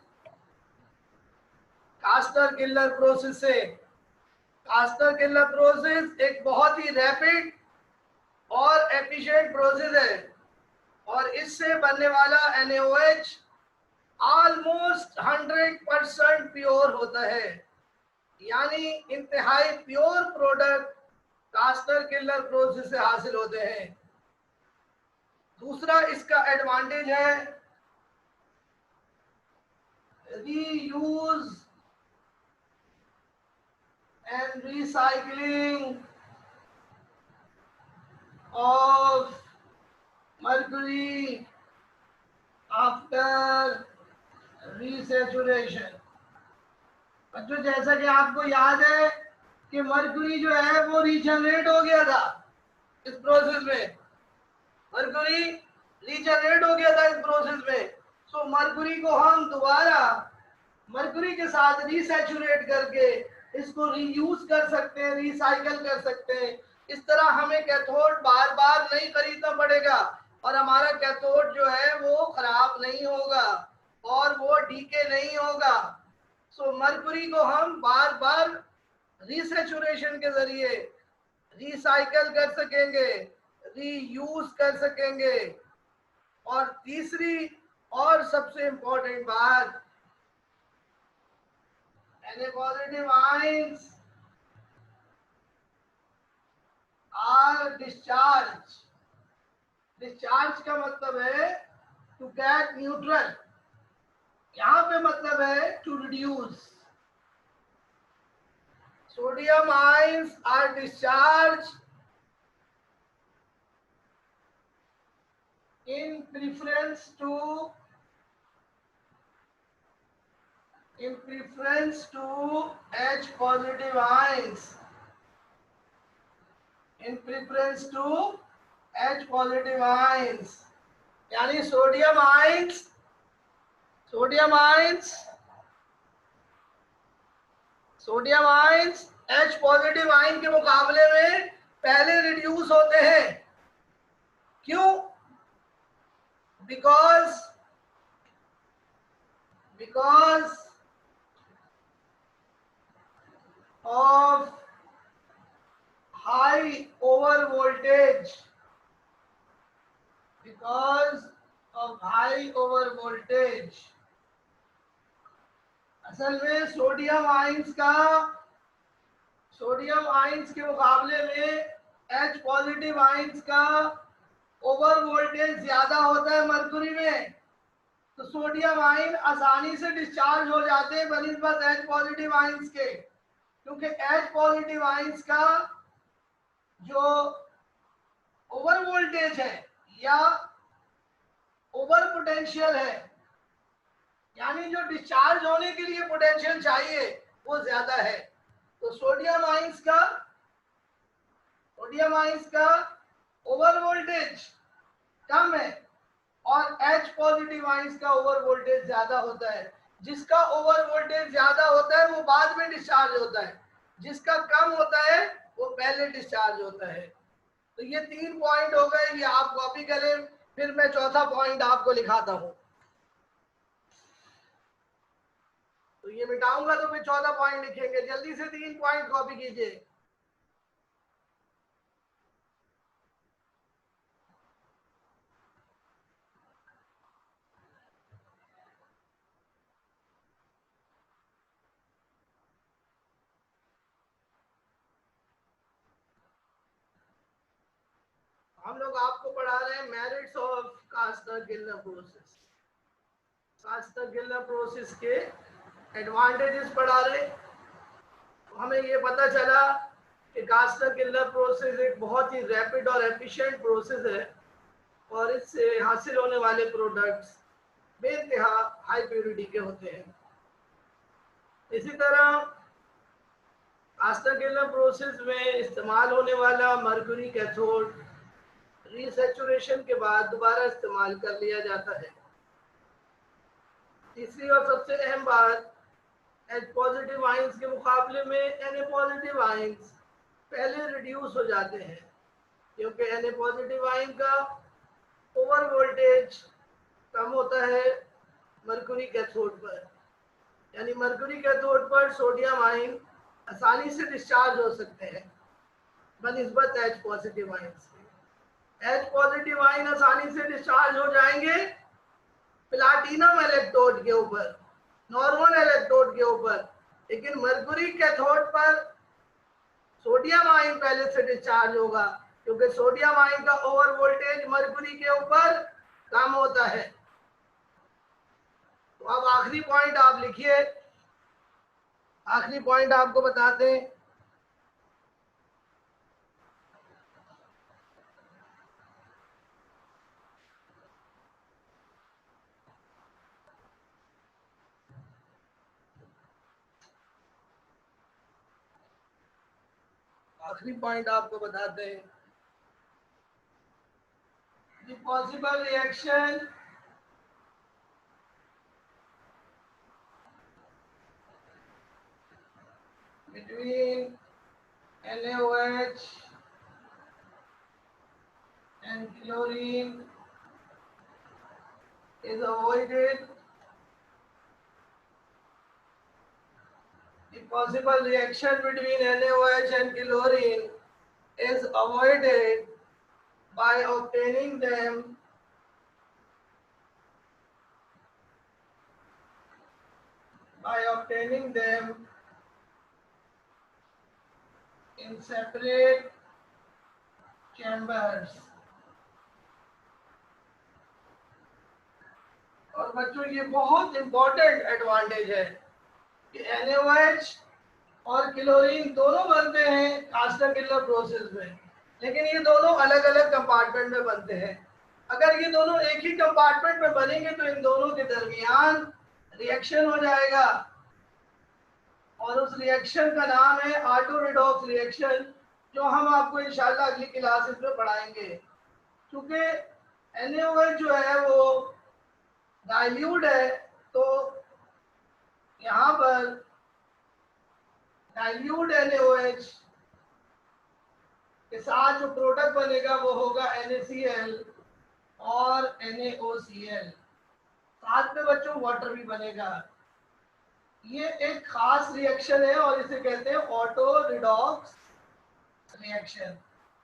A: कास्टर किल्लर प्रोसेस से। कास्टर किल्लर प्रोसेस एक बहुत ही रैपिड और एफिशिएंट प्रोसेस है और इससे बनने वाला NaOH ऑलमोस्ट 100% प्योर होता है, यानी इंतहाई pure product Castner Kellner process से हासिल होते हैं। दूसरा इसका एडवांटेज है reuse and recycling of mercury after resaturation. बच्चों, जैसा कि आपको याद है कि मर्क्यूरी जो है वो रीजनरेट हो गया था इस प्रोसेस में, मर्क्यूरी रीजनरेट हो गया था इस प्रोसेस में। सो मर्क्यूरी को हम दोबारा मर्क्यूरी के साथ रीसैचुरेट करके इसको रीयूज कर सकते हैं, रिसाइकल कर सकते हैं। इस तरह हमें कैथोड बार बार नहीं खरीदना पड़ेगा और हमारा कैथोड जो है वो खराब नहीं होगा और वो डीके नहीं होगा। सो मर्क्यूरी को हम बार बार रीसैचुरेशन के जरिए रिसाइकल कर सकेंगे, रीयूज कर सकेंगे। और तीसरी और सबसे इंपॉर्टेंट बात, Na positive ions are discharge। Discharge का मतलब है टू गेट न्यूट्रल, यहां पे मतलब है to reduce. Sodium ions are discharge in preference to H positive ions, in preference to H positive ions, यानी sodium ions H positive ion के मुकाबले में पहले रिड्यूस होते हैं। क्यों? because of high over voltage, असल में सोडियम आयंस के मुकाबले में H पॉजिटिव आयंस का ओवर वोल्टेज ज्यादा होता है मरकरी में, तो सोडियम आयन आसानी से डिस्चार्ज हो जाते हैं बनिस्बत H पॉजिटिव आयंस के, क्योंकि H पॉजिटिव आयंस का जो ओवर वोल्टेज है या ओवर पोटेंशियल है, यानी जो डिस्चार्ज होने के लिए पोटेंशियल चाहिए वो ज्यादा है। तो सोडियम आयंस का ओवर वोल्टेज कम है और H पॉजिटिव आयंस का ओवर वोल्टेज ज्यादा होता है। जिसका ओवर वोल्टेज ज्यादा होता है वो बाद में डिस्चार्ज होता है, जिसका कम होता है वो पहले डिस्चार्ज होता है। तो ये 3 पॉइंट हो गए, ये आप कॉपी करें, फिर मैं चौथा पॉइंट आपको लिखाता हूं। तो ये मिटाऊंगा तो फिर चौथा पॉइंट लिखेंगे। जल्दी से 3 पॉइंट कॉपी कीजिए। हम लोग आपको पढ़ा रहे हैं मेरिट्स ऑफ कास्टर-गिल्लर प्रोसेस। कास्टर-गिल्लर प्रोसेस के एडवांटेजेस पढ़ा रहे। तो हमें ये पता चला कि कास्टर-गिल्लर प्रोसेस एक बहुत ही रैपिड और एफिशिएंट प्रोसेस है और इससे हासिल होने वाले प्रोडक्ट्स बेइंतहा हाई प्योरिटी के होते हैं। इसी तरह कास्टर-गिल्लर प्रोसेस में इस्तेमाल होने वाला मरकरी कैथोड रीसैचुरेशन के बाद दोबारा इस्तेमाल कर लिया जाता है। तीसरी और सबसे अहम बात, H पॉजिटिव आयंस के मुकाबले में Na पॉजिटिव आयंस पहले रिड्यूस हो जाते हैं, क्योंकि Na पॉजिटिव आयन का ओवर वोल्टेज कम होता है मरकरी कैथोड पर, यानी मरकरी कैथोड पर सोडियम आयन आसानी से डिस्चार्ज हो सकते हैं बनिस्बत H पॉजिटिव आयंस के। H पॉजिटिव आयन आसानी से डिस्चार्ज हो जाएंगे प्लाटिनम इलेक्ट्रोड के ऊपर, नॉर्मल इलेक्ट्रोड के ऊपर, लेकिन मरकुरी कैथोड पर सोडियम आयन पहले से डिस्चार्ज होगा, क्योंकि सोडियम आयन का ओवर वोल्टेज मरकुरी के ऊपर कम होता है। तो अब आखिरी पॉइंट आप लिखिए, आखिरी पॉइंट आपको बताते हैं। आखिरी पॉइंट आपको बताते हैं, the possible reaction between NaOH and chlorine is avoided. The possible reaction between NaOH and chlorine is avoided by obtaining them in separate chambers. और बच्चों ये बहुत इंपॉर्टेंट एडवांटेज है कि NaOH और क्लोरीन दोनों बनते हैं कास्टर-किल्लर प्रोसेस में, लेकिन ये दोनों अलग अलग कंपार्टमेंट में बनते हैं। अगर ये दोनों एक ही कंपार्टमेंट में बनेंगे तो इन दोनों के दरमियान रिएक्शन हो जाएगा, और उस रिएक्शन का नाम है ऑटो रिडॉक्स रिएक्शन, जो हम आपको इंशाल्लाह अगली क्लासेस में पढ़ाएंगे। क्योंकि NaOH जो है वो डाइल्यूट है, तो यहाँ पर डाइल्यूट NaOH के साथ जो प्रोडक्ट बनेगा वो होगा NaCl और NaOCl, साथ में बच्चों वाटर भी बनेगा। ये एक खास रिएक्शन है और इसे कहते हैं ऑटो रिडॉक्स रिएक्शन।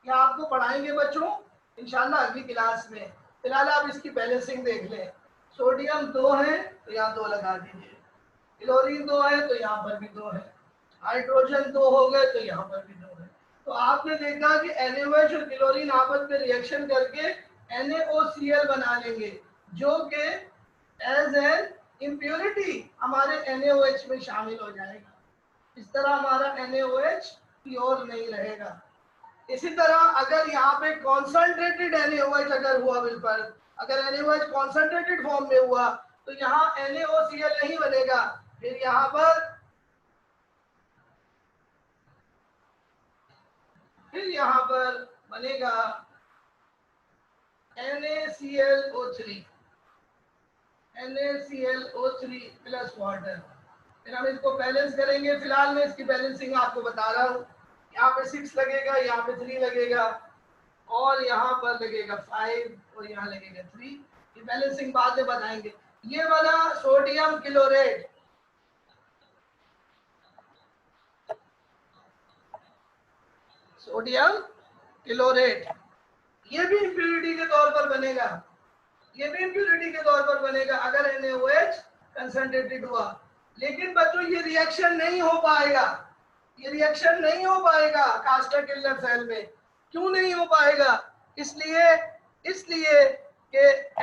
A: ये आपको पढ़ाएंगे बच्चों इंशाल्लाह अगली क्लास में। फिलहाल आप इसकी बैलेंसिंग देख लें। सोडियम 2 है तो यहाँ 2 लगा दीजिए, क्लोरीन 2 है तो यहाँ पर भी 2 है, हाइड्रोजन 2 हो गए तो यहाँ पर भी 2 है। तो आपने देखा कि NaOH और क्लोरीन आपस में रिएक्शन करके NaOCl बना लेंगे, जो कि एज एन इम्प्योरिटी हमारे NaOH में शामिल हो जाएगा। इस तरह हमारा NaOH प्योर नहीं रहेगा। इसी तरह अगर यहाँ पे कॉन्सेंट्रेटेड NaOH अगर हुआ बिल्कुल, अगर NaOH कॉन्सेंट्रेटेड फॉर्म में हुआ तो यहाँ NaOCl नहीं बनेगा, फिर यहाँ पर बनेगा NaClO3 प्लस वाटर। फिर हम इसको बैलेंस करेंगे। फिलहाल मैं इसकी बैलेंसिंग आपको बता रहा हूँ। यहाँ पे 6 लगेगा, यहाँ पे 3 लगेगा, और यहाँ पर लगेगा 5 और यहाँ लगेगा 3। ये बैलेंसिंग बाद में बताएंगे। ये वाला सोडियम क्लोरेट, सोडियम क्लोरेट ये भी इम्प्योरिटी के तौर पर बनेगा, ये भी इम्प्योरिटी के तौर पर बनेगा अगर NaOH कंसंट्रेटेड हुआ। लेकिन बच्चों ये रिएक्शन नहीं हो पाएगा, ये रिएक्शन नहीं हो पाएगा कास्टर-किल्लर सेल में। क्यों नहीं हो पाएगा? इसलिए कि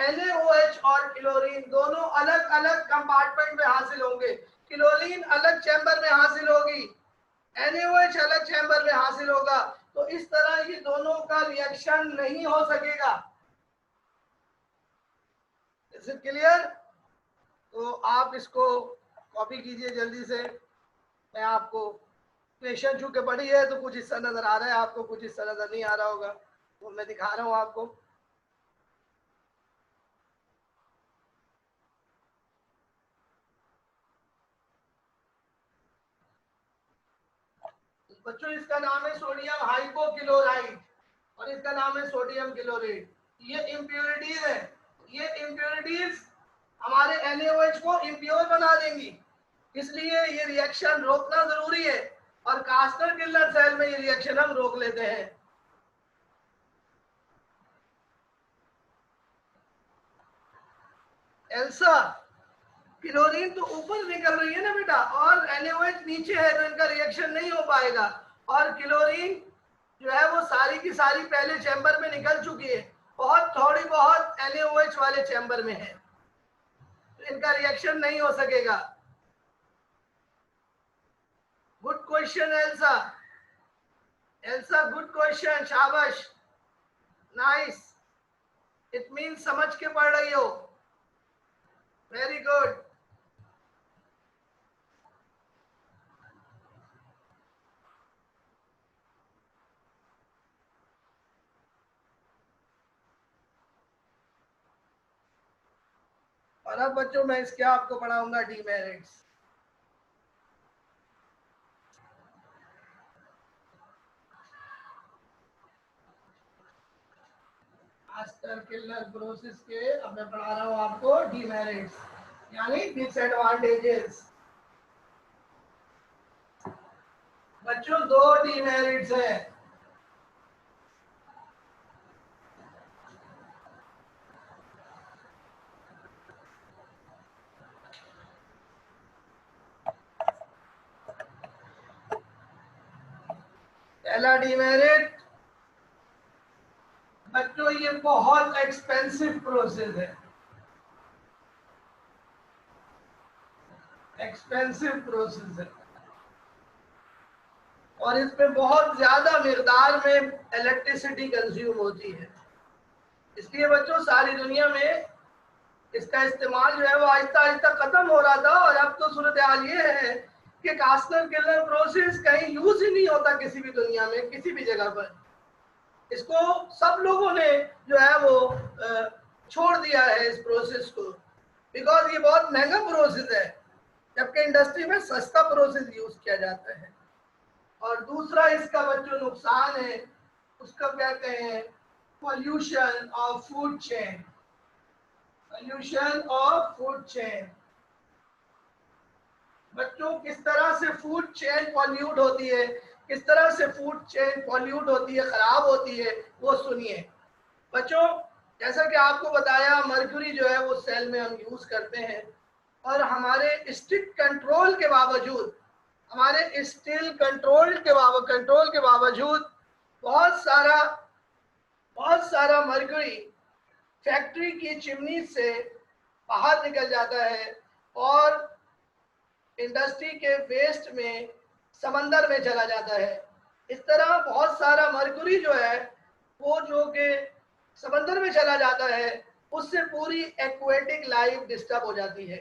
A: NaOH और क्लोरीन दोनों अलग अलग कंपार्टमेंट में हासिल होंगे। क्लोरीन अलग चैम्बर में हासिल होगी, NaOH अलग चैम्बर में हासिल होगा, तो इस तरह ये दोनों का रिएक्शन नहीं हो सकेगा। Is it clear? तो आप इसको कॉपी कीजिए जल्दी से। मैं आपको क्वेश्चन चूंकि बड़ी है तो कुछ हिस्सा नजर आ रहा है आपको, कुछ हिस्सा नजर नहीं आ रहा होगा, तो मैं दिखा रहा हूं आपको। बच्चों इसका नाम है सोडियम हाइपोक्लोराइड और इसका नाम है सोडियम क्लोरेट। ये इम्प्योरिटीज है, ये इम्प्योरिटीज हमारे NaOH को इम्प्योर बना देंगी, इसलिए ये रिएक्शन रोकना जरूरी है, और कास्टर-किल्लर सेल में ये रिएक्शन हम रोक लेते हैं। एल्सा, क्लोरीन तो ऊपर निकल रही है ना बेटा, और NaOH नीचे है, तो इनका रिएक्शन नहीं हो पाएगा। और क्लोरीन जो है वो सारी की सारी पहले चैम्बर में निकल चुकी है, बहुत थोड़ी बहुत NaOH वाले चैम्बर में है, तो इनका रिएक्शन नहीं हो सकेगा। Good question Elsa, Elsa good question, शाबाश, नाइस, इट मीन्स समझ के पढ़ रही हो, वेरी गुड। और अब बच्चों मैं इसके आपको पढ़ाऊंगा डीमेरिट्स। मास्टर किलर प्रोसेस के अब मैं पढ़ा रहा हूं आपको डीमेरिट्स, यानी डिसएडवांटेजेस। बच्चों दो डीमेरिट्स है। पहला डीमेरिट, बच्चों ये बहुत एक्सपेंसिव प्रोसेस है, एक्सपेंसिव प्रोसेस है, और इसमें बहुत ज्यादा मिकदार में इलेक्ट्रिसिटी कंज्यूम होती है। इसलिए बच्चों सारी दुनिया में इसका इस्तेमाल जो है वो आहिस्ता आहिस्ता खत्म हो रहा था, और अब तो सूरत हाल ये है कि कास्टर किलर प्रोसेस कहीं यूज ही नहीं होता किसी भी दुनिया में, किसी भी जगह पर। इसको सब लोगों ने जो है वो छोड़ दिया है इस प्रोसेस को, बिकॉज ये बहुत महंगा प्रोसेस है, जबकि इंडस्ट्री में सस्ता प्रोसेस यूज किया जाता है। और दूसरा इसका बच्चों नुकसान है, उसका कहते हैं pollution of food chain, pollution of food chain. बच्चों किस तरह से फूड चेन पॉल्यूट होती है, किस तरह से फूड चेन पॉल्यूट होती है, खराब होती है, वो सुनिए। बच्चों जैसा कि आपको बताया, मर्क्यूरी जो है वो सेल में हम यूज करते हैं, और हमारे स्ट्रिक्ट कंट्रोल के बावजूद, हमारे स्टिल कंट्रोल के बावजूद बहुत सारा मर्क्यूरी फैक्ट्री की चिमनी से बाहर निकल जाता है, और इंडस्ट्री के वेस्ट में समंदर में चला जाता है। इस तरह बहुत सारा मर्क्यूरी जो है वो जो कि समंदर में चला जाता है, उससे पूरी एक्वेटिक लाइफ डिस्टर्ब हो जाती है।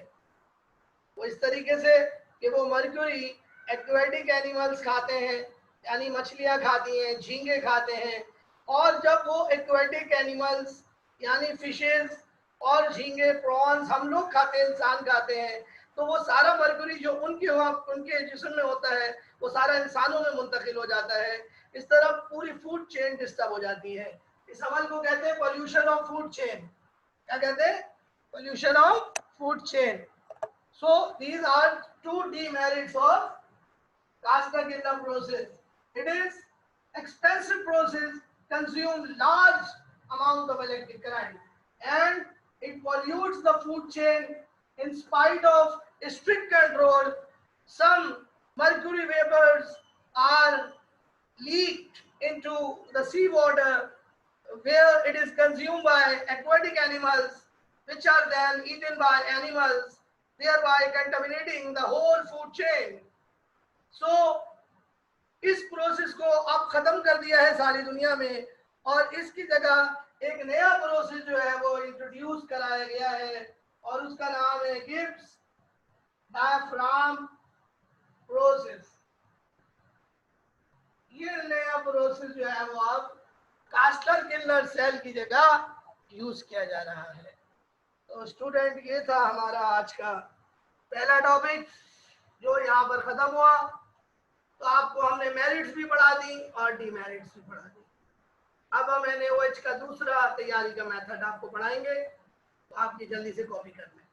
A: वो इस तरीके से कि वो मर्क्यूरी एक्वेटिक एनिमल्स खाते हैं, यानी मछलियां खाती हैं, झींगे खाते हैं, और जब वो एक्वेटिक एनिमल्स यानी फिशेस और झींगे प्रॉन्स हम लोग खाते हैं, इंसान खाते हैं, तो वो सारा मर्क्यूरी जो उनके जिस्म में होता है वो सारा इंसानों में मुंतकिल हो जाता है। इस तरह पूरी फूड चेन डिस्टर्ब हो जाती है। इस अमल को कहते हैं पॉल्यूशन ऑफ फूड चेन। क्या कहते हैं? Pollution of food chain. So these are two demerits of caster killer process. It is expensive process, consumes large amount of electric current, and it pollutes the food chain. In spite of strict control, some mercury vapors are leaked into the seawater, where it is consumed by aquatic animals, which are then eaten by animals, thereby contaminating the whole food chain. So इस process को अब खत्म कर दिया है सारी दुनिया में, और इसकी जगह एक नया प्रोसेस जो है वो इंट्रोड्यूस कराया गया है, और उसका नाम है गिब्स डायफ्राम प्रोसेस। ये नया प्रोसेस जो है वो अब कास्टर किलर सेल की जगह यूज किया जा रहा है। तो स्टूडेंट ये था हमारा आज का पहला टॉपिक जो यहाँ पर खत्म हुआ। तो आपको हमने मेरिट्स भी पढ़ा दी और डीमेरिट्स भी पढ़ा दी। अब हम NaOH का दूसरा तैयारी का मेथड आपको पढ़ाएंगे, तो आप ये जल्दी से कॉपी कर लें।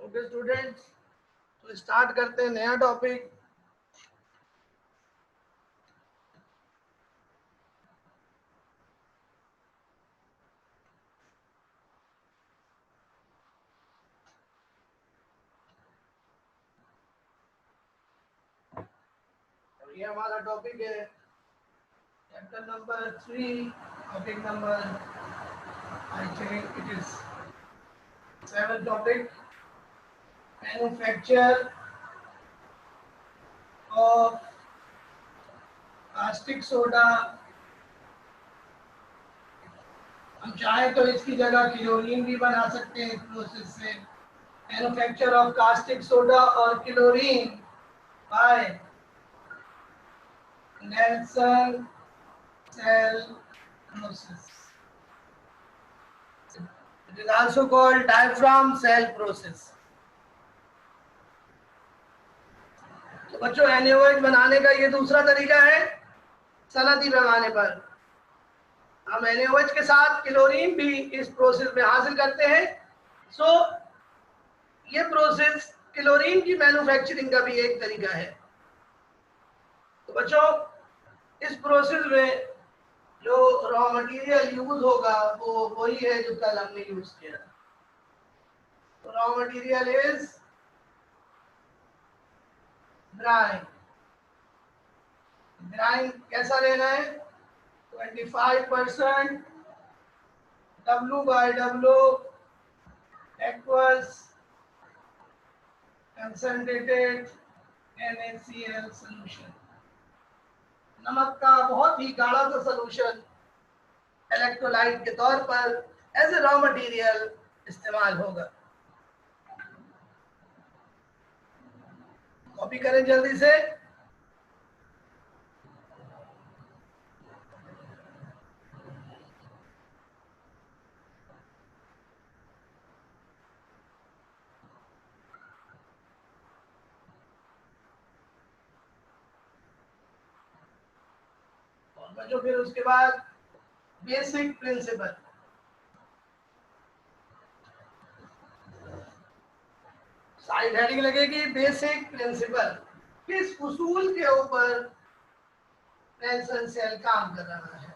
A: ओके स्टूडेंट्स, तो स्टार्ट करते हैं नया टॉपिक। ये हमारा टॉपिक है chapter number 3, topic number I think it is 7 topic, manufacture of caustic soda. हम चाहे तो इसकी जगह क्लोरीन भी बना सकते हैं इस प्रोसेस से। मैन्युफैक्चर ऑफ कास्टिक सोडा और chlorine by Nelson cell process. It is also called diaphragm cell process. तो बच्चों NaOH बनाने का ये दूसरा तरीका है सनदी पैमाने पर। हम NaOH के साथ क्लोरीन भी इस प्रोसेस में हासिल करते हैं। सो ये प्रोसेस क्लोरीन की मैन्युफैक्चरिंग का भी एक तरीका है। तो बच्चों इस प्रोसेस में जो रॉ मटेरियल यूज होगा वो वही है जो कल हमने यूज किया। तो raw material is brine. Brine कैसा लेना है? 25% W/W aqueous concentrated NaCl solution। नमक का बहुत ही गाढ़ा सा सॉल्यूशन इलेक्ट्रोलाइट के तौर पर एज ए रॉ मटेरियल इस्तेमाल होगा। कॉपी करें जल्दी से। और बच्चों फिर उसके बाद बेसिक प्रिंसिपल। साइड हेडिंग लगेगी बेसिक प्रिंसिपल। किस उसूल के ऊपर नेल्सन सेल काम कर रहा है?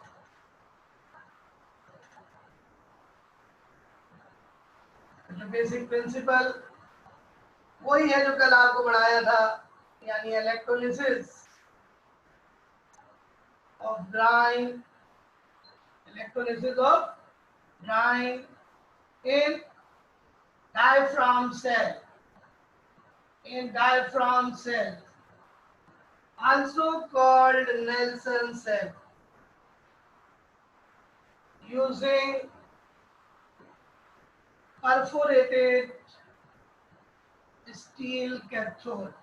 A: जो बेसिक प्रिंसिपल वही है जो कल आपको पढ़ाया था, यानी electrolysis of brine, electrolysis of brine in diaphragm cell, also called Nelson cell, using perforated steel cathode।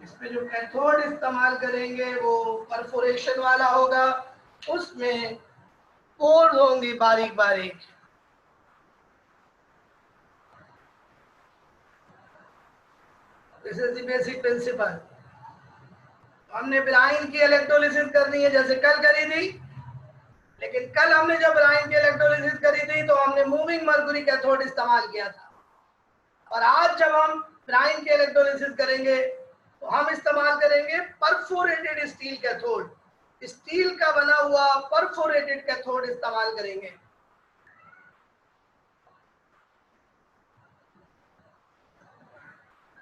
A: इस पे जो कैथोड इस्तेमाल करेंगे वो परफोरेशन वाला होगा, उसमें पोर्स होंगी बारीक बारीक। This is the basic principle. हमने ब्राइन की इलेक्ट्रोलिसिस करनी है जैसे कल करी थी, लेकिन कल हमने जब ब्राइन की इलेक्ट्रोलिसिस करी थी तो हमने मूविंग मर्क्यूरी कैथोड इस्तेमाल किया था, और आज जब हम ब्राइन की इलेक्ट्रोलिसिस करेंगे तो हम इस्तेमाल करेंगे परफोरेटेड स्टील कैथोड। स्टील का बना हुआ परफोरेटेड कैथोड इस्तेमाल करेंगे।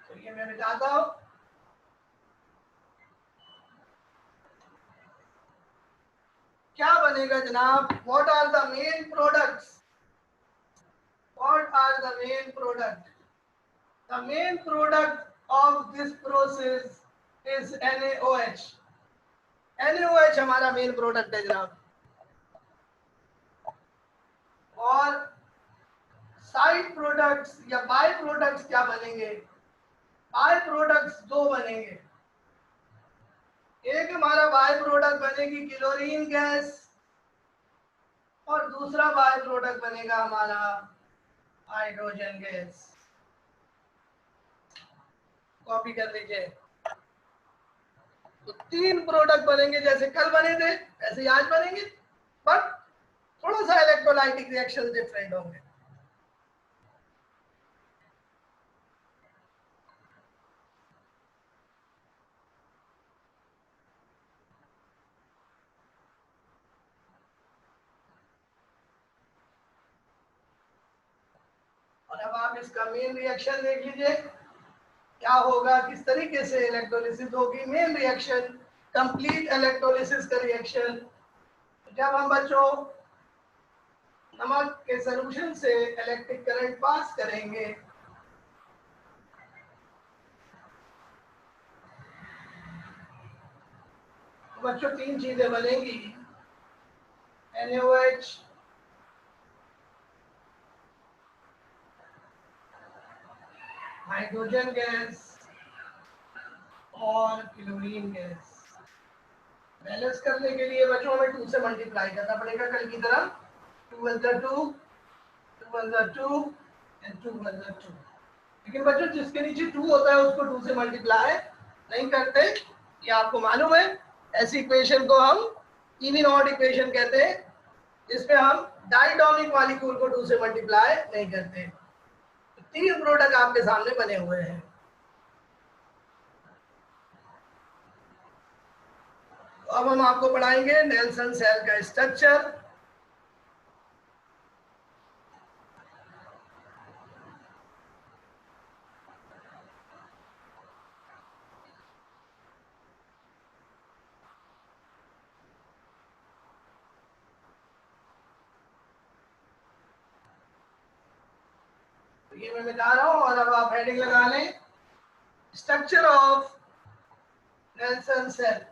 A: तो ये मैं बताता हूं क्या बनेगा जनाब। What are the main products? What are the main product? The main product of this process is NaOH। NaOH हमारा मेन प्रोडक्ट है जनाब। और साइड प्रोडक्ट्स या बाय प्रोडक्ट्स क्या बनेंगे? बाय प्रोडक्ट्स दो बनेंगे। एक हमारा बाय प्रोडक्ट बनेगी क्लोरीन गैस, और दूसरा बाय प्रोडक्ट बनेगा हमारा हाइड्रोजन गैस। कॉपी कर लीजिए। तो 3 प्रोडक्ट बनेंगे, जैसे कल बने थे ऐसे आज बनेंगे, बट थोड़ा सा इलेक्ट्रोलाइटिक रिएक्शन डिफरेंट होंगे। आप इसका मेन रिएक्शन देख लीजिए क्या होगा, किस तरीके से इलेक्ट्रोलिसिस होगी। मेन रिएक्शन कंप्लीट इलेक्ट्रोलिसिस का रिएक्शन। जब हम बच्चों नमक के सॉल्यूशन से इलेक्ट्रिक करंट पास करेंगे तो बच्चों तीन चीजें बनेंगी, NaOH, हाइड्रोजन गैस और क्लोरीन गैस। बैलेंस करने के लिए बच्चों हमें 2 से मल्टीप्लाई करना पड़ेगा कल की तरह। 2 1 2 2 1 2 एंड 2 1 2। लेकिन बच्चों जिसके नीचे 2 होता है उसको 2 से मल्टीप्लाई नहीं करते, ये आपको मालूम है। ऐसी इक्वेशन को हम ईवी नॉट इक्वेशन कहते हैं, जिसमें हम डायटोमिक मॉलिक्यूल को 2 से मल्टीप्लाई नहीं करते। तो 3 प्रोडक्ट आपके सामने बने हुए हैं। तो अब हम आपको पढ़ाएंगे नेल्सन सेल का स्ट्रक्चर। ये मैं मिटा रहा हूं और अब आप हेडिंग लगा लें, structure of Nelson cell.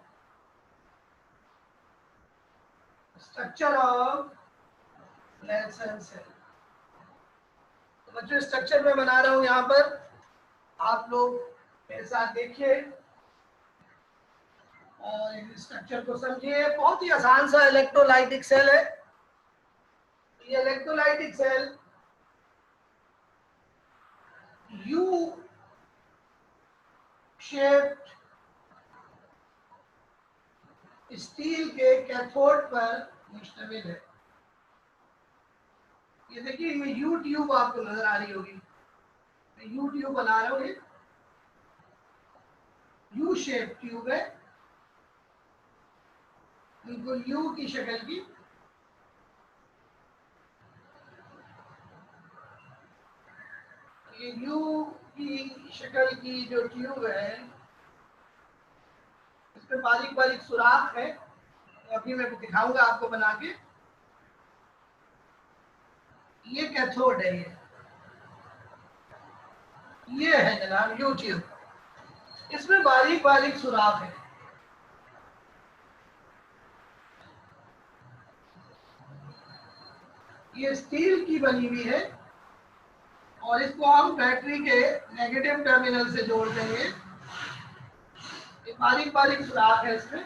A: Structure of Nelson cell. तो बच्चों स्ट्रक्चर में बना रहा हूं यहाँ पर, आप लोग मेरे साथ देखिए और इस स्ट्रक्चर को समझिए। बहुत ही आसान सा इलेक्ट्रोलाइटिक सेल है। ये electrolytic cell U shaped steel के कैथोड पर मुश्तमिल है। ये देखिए ये यू ट्यूब आपको नजर आ रही होगी, मैं यू ट्यूब बना रहा हूँ। यू शेप ट्यूब है, बिल्कुल यू की शक्ल की। ये यू की शक्ल की जो ट्यूब है इसमें बारीक बारीक सुराख है, तो अभी मैं दिखाऊंगा आपको बना के। ये कैथोड है, ये है जनाब यू ट्यूब, इसमें बारीक बारीक सुराख है। ये स्टील की बनी हुई है और इसको हम बैटरी के नेगेटिव टर्मिनल से जोड़ देंगे। ये बारीक बारीक सुराख है इसमें।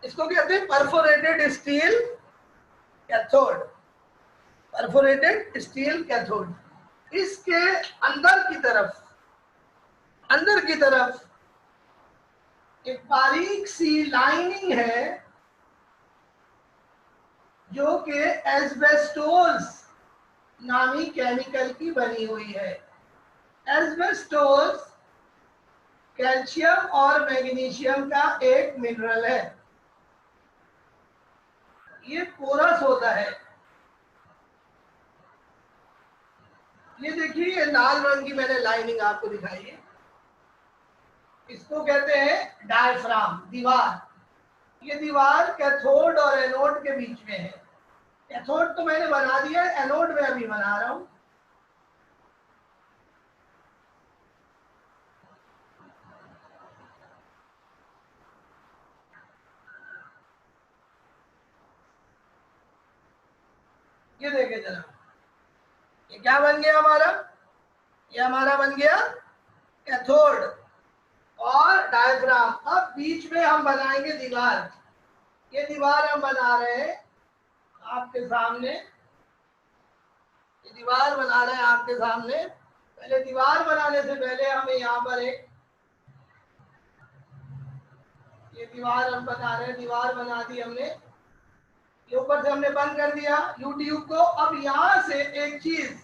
A: इसको कहते हैं perforated steel cathode. Perforated steel cathode. इसके अंदर की तरफ एक बारीक सी लाइनिंग है जो कि एस्बेस्टोस नामी केमिकल की बनी हुई है। एस्बेस्टोस कैल्शियम और मैग्नीशियम का एक मिनरल है। ये पोरस होता है। ये देखिए ये लाल रंग की मैंने लाइनिंग आपको दिखाई है, इसको कहते हैं डायफ्राम, दीवार। ये दीवार कैथोड और एनोड के बीच में है। कैथोड तो मैंने बना दिया है, एनोड में अभी बना रहा हूं। ये देखिए जरा, ये क्या बन गया हमारा, ये हमारा बन गया कैथोड और डायफ्राम। अब बीच में हम बनाएंगे दीवार। ये दीवार हम बना रहे हैं आपके सामने, ये दीवार बना रहे हैं आपके सामने। पहले दीवार बनाने से पहले हमें यहाँ पर एक, ये दीवार हम बना रहे हैं, दीवार बना दी हमने। ये ऊपर से हमने बंद कर दिया यूट्यूब को। अब यहाँ से एक चीज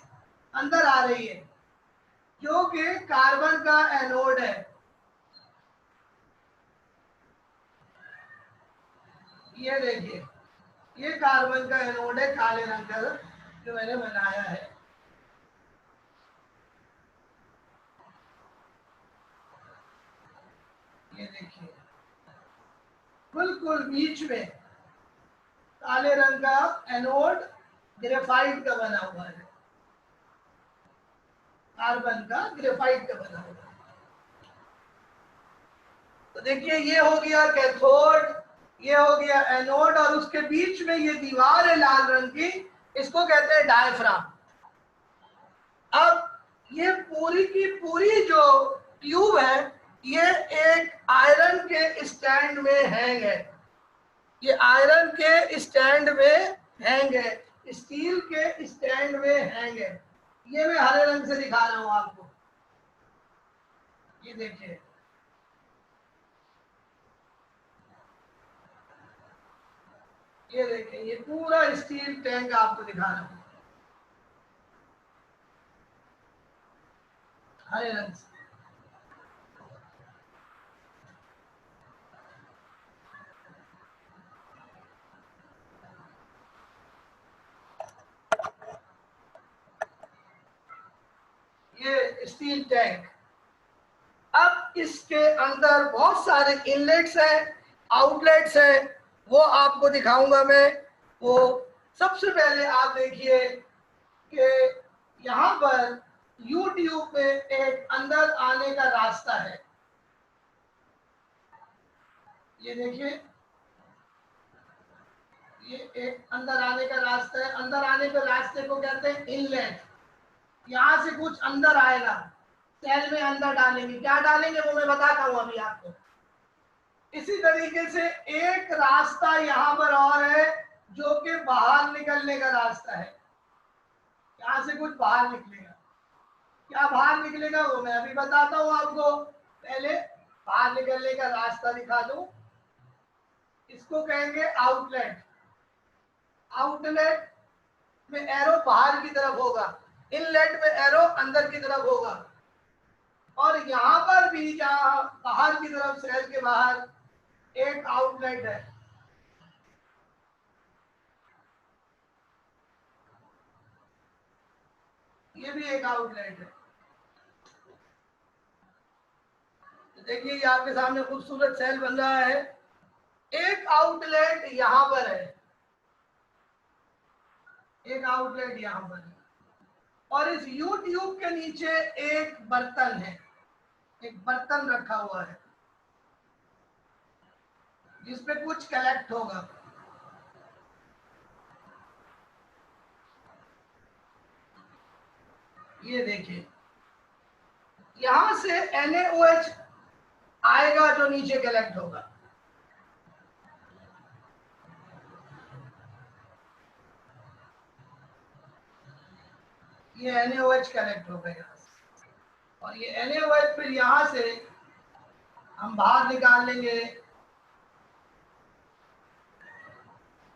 A: अंदर आ रही है जो कि कार्बन का एनोड है। ये देखिए, ये कार्बन का एनोड है काले रंग का जो मैंने बनाया है। ये देखिए, बिल्कुल बीच में काले रंग का एनोड ग्रेफाइट का बना हुआ है, कार्बन का ग्रेफाइट का बना हुआ है। तो देखिए, ये हो गया कैथोड, ये हो गया एनोड, और उसके बीच में ये दीवार है लाल रंग की, इसको कहते हैं डायफ्राम। अब ये पूरी की पूरी जो ट्यूब है, ये एक आयरन के स्टैंड में हैंग है। ये आयरन के स्टैंड में हैंग है, स्टील के स्टैंड में हैंग है। ये मैं हरे रंग से दिखा रहा हूं आपको। ये देखिए, ये देखिए, ये पूरा स्टील टैंक आपको दिखा रहा हूं हरे रंग से। ये स्टील टैंक। अब इसके अंदर बहुत सारे इनलेट्स हैं, आउटलेट्स हैं, वो आपको दिखाऊंगा मैं। वो सबसे पहले आप देखिए कि यहाँ पर यू ट्यूब में एक अंदर आने का रास्ता है। ये देखिए, ये एक अंदर आने का रास्ता है। अंदर आने के रास्ते को कहते हैं इनलेट। यहाँ से कुछ अंदर आएगा, सेल में अंदर डालेंगे। क्या डालेंगे वो मैं बताता हूँ अभी आपको। इसी तरीके से एक रास्ता यहाँ पर और है जो कि बाहर निकलने का रास्ता है। यहाँ से कुछ बाहर निकलेगा। क्या बाहर निकलेगा वो मैं अभी बताता हूँ आपको। पहले बाहर निकलने का रास्ता दिखा दूं। इसको कहेंगे आउटलेट। आउटलेट में एरो बाहर की तरफ होगा, इनलेट में एरो अंदर की तरफ होगा। और यहाँ पर भी जहाँ बाहर की तरफ सेल के बाहर एक आउटलेट है। ये भी एक आउटलेट है। देखिए, ये आपके सामने खूबसूरत सेल बन रहा है। एक आउटलेट यहाँ पर है, एक आउटलेट यहाँ पर है, और इस यू ट्यूब के नीचे एक बर्तन है, एक बर्तन रखा हुआ है जिसपे कुछ कलेक्ट होगा। ये देखिए, यहां से NaOH आएगा जो नीचे कलेक्ट होगा। ये NaOH कलेक्ट होगा यहाँ से, और ये NaOH फिर यहां से हम बाहर निकाल लेंगे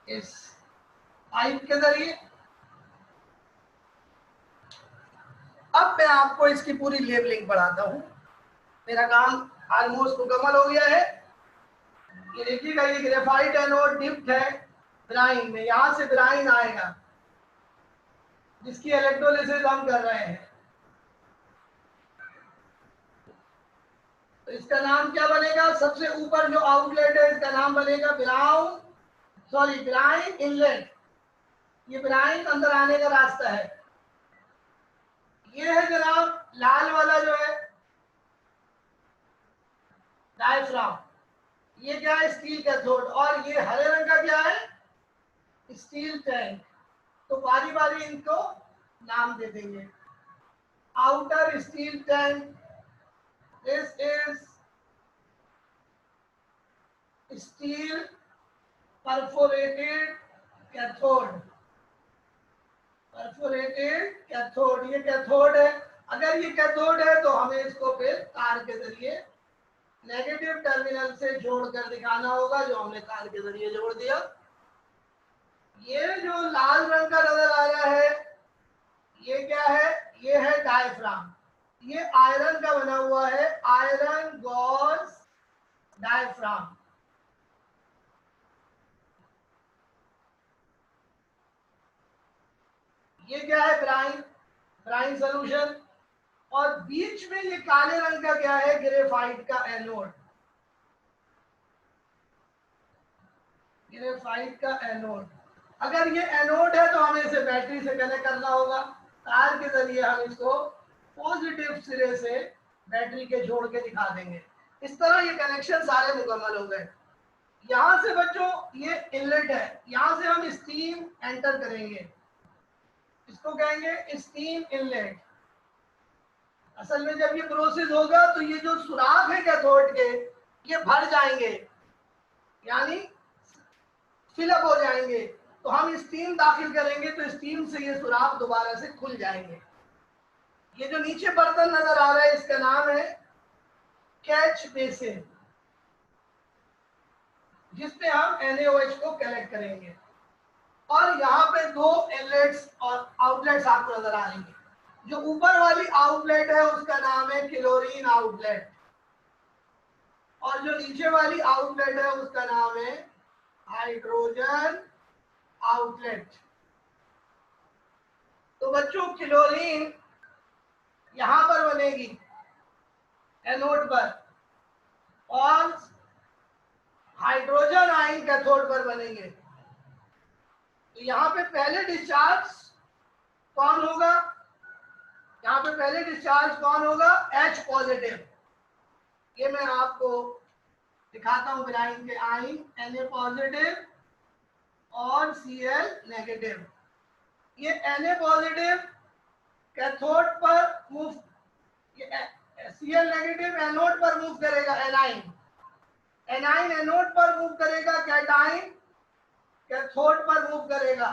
A: इस पाइप के जरिए। अब मैं आपको इसकी पूरी लेबलिंग पढ़ाता हूँ। मेरा काम ऑलमोस्ट मुकम्मल हो गया है। ये देखिएगा, ये ग्रेफाइट एनोड डिप्ट है ब्राइन में। यहाँ से ब्राइन आएगा जिसकी इलेक्ट्रोलिसिस हम कर रहे हैं। तो इसका नाम क्या बनेगा? सबसे ऊपर जो आउटलेट है इसका नाम बनेगा ब्राइन इनलेट। ये ब्राइन अंदर आने का रास्ता है। ये है जनाब लाल वाला जो है डायफ्राम। ये क्या है? Steel cathode. और ये हरे रंग का क्या है? Steel tank. तो बारी बारी इनको नाम दे देंगे। Outer steel tank, this is steel perforated cathode. Perforated cathode, ये कैथोड है। अगर ये कैथोड है तो हमें इसको फिर तार के जरिए नेगेटिव टर्मिनल से जोड़कर दिखाना होगा, जो हमने तार के जरिए जोड़ दिया। ये जो लाल रंग का नजर आ रहा है, ये क्या है? ये है डायफ्राम। ये आयरन का बना हुआ है, आयरन गॉज डायफ्राम। ये क्या है, ब्राइन, ब्राइन सोल्यूशन। और बीच में ये काले रंग का क्या है, ग्रेफाइट का एनोड, ग्रेफाइट का एनोड। अगर ये एनोड है तो हमें इसे बैटरी से कनेक्ट करना होगा, तार के जरिए हम इसको पॉजिटिव सिरे से बैटरी के जोड़ के दिखा देंगे। इस तरह ये कनेक्शन सारे मुकम्मल हो गए। यहां से बच्चों ये इनलेट है, यहां से हम स्टीम एंटर करेंगे, इसको कहेंगे स्टीम इनलेट। असल में जब ये प्रोसेस होगा तो ये जो सुराख है कैथोड के, ये भर जाएंगे, यानी फिलअप हो जाएंगे। तो हम स्टीम दाखिल करेंगे तो स्टीम से ये सुराख दोबारा से खुल जाएंगे। ये जो नीचे बर्तन नजर आ रहा है इसका नाम है कैच बेसिन, जिसमें हम NaOH को कलेक्ट करेंगे। और यहाँ पे दो इनलेट्स और आउटलेट्स आपको नजर आ रही है। जो ऊपर वाली आउटलेट है उसका नाम है क्लोरीन आउटलेट, और जो नीचे वाली आउटलेट है उसका नाम है हाइड्रोजन आउटलेट। तो बच्चों क्लोरीन यहां पर बनेगी एनोड पर, और हाइड्रोजन आयन कैथोड पर बनेंगे। तो यहाँ पे पहले डिस्चार्ज कौन होगा, यहाँ पे पहले डिस्चार्ज कौन होगा, H पॉजिटिव। ये मैं आपको दिखाता हूं, ब्राइन के आयन Na पॉजिटिव और Cl नेगेटिव। ये Na पॉजिटिव कैथोड पर मूव, ये Cl नेगेटिव एनोड पर मूव करेगा, एनाइन, एनाइन एनोड पर मूव करेगा, कैटाइन कैथोड पर मूव करेगा।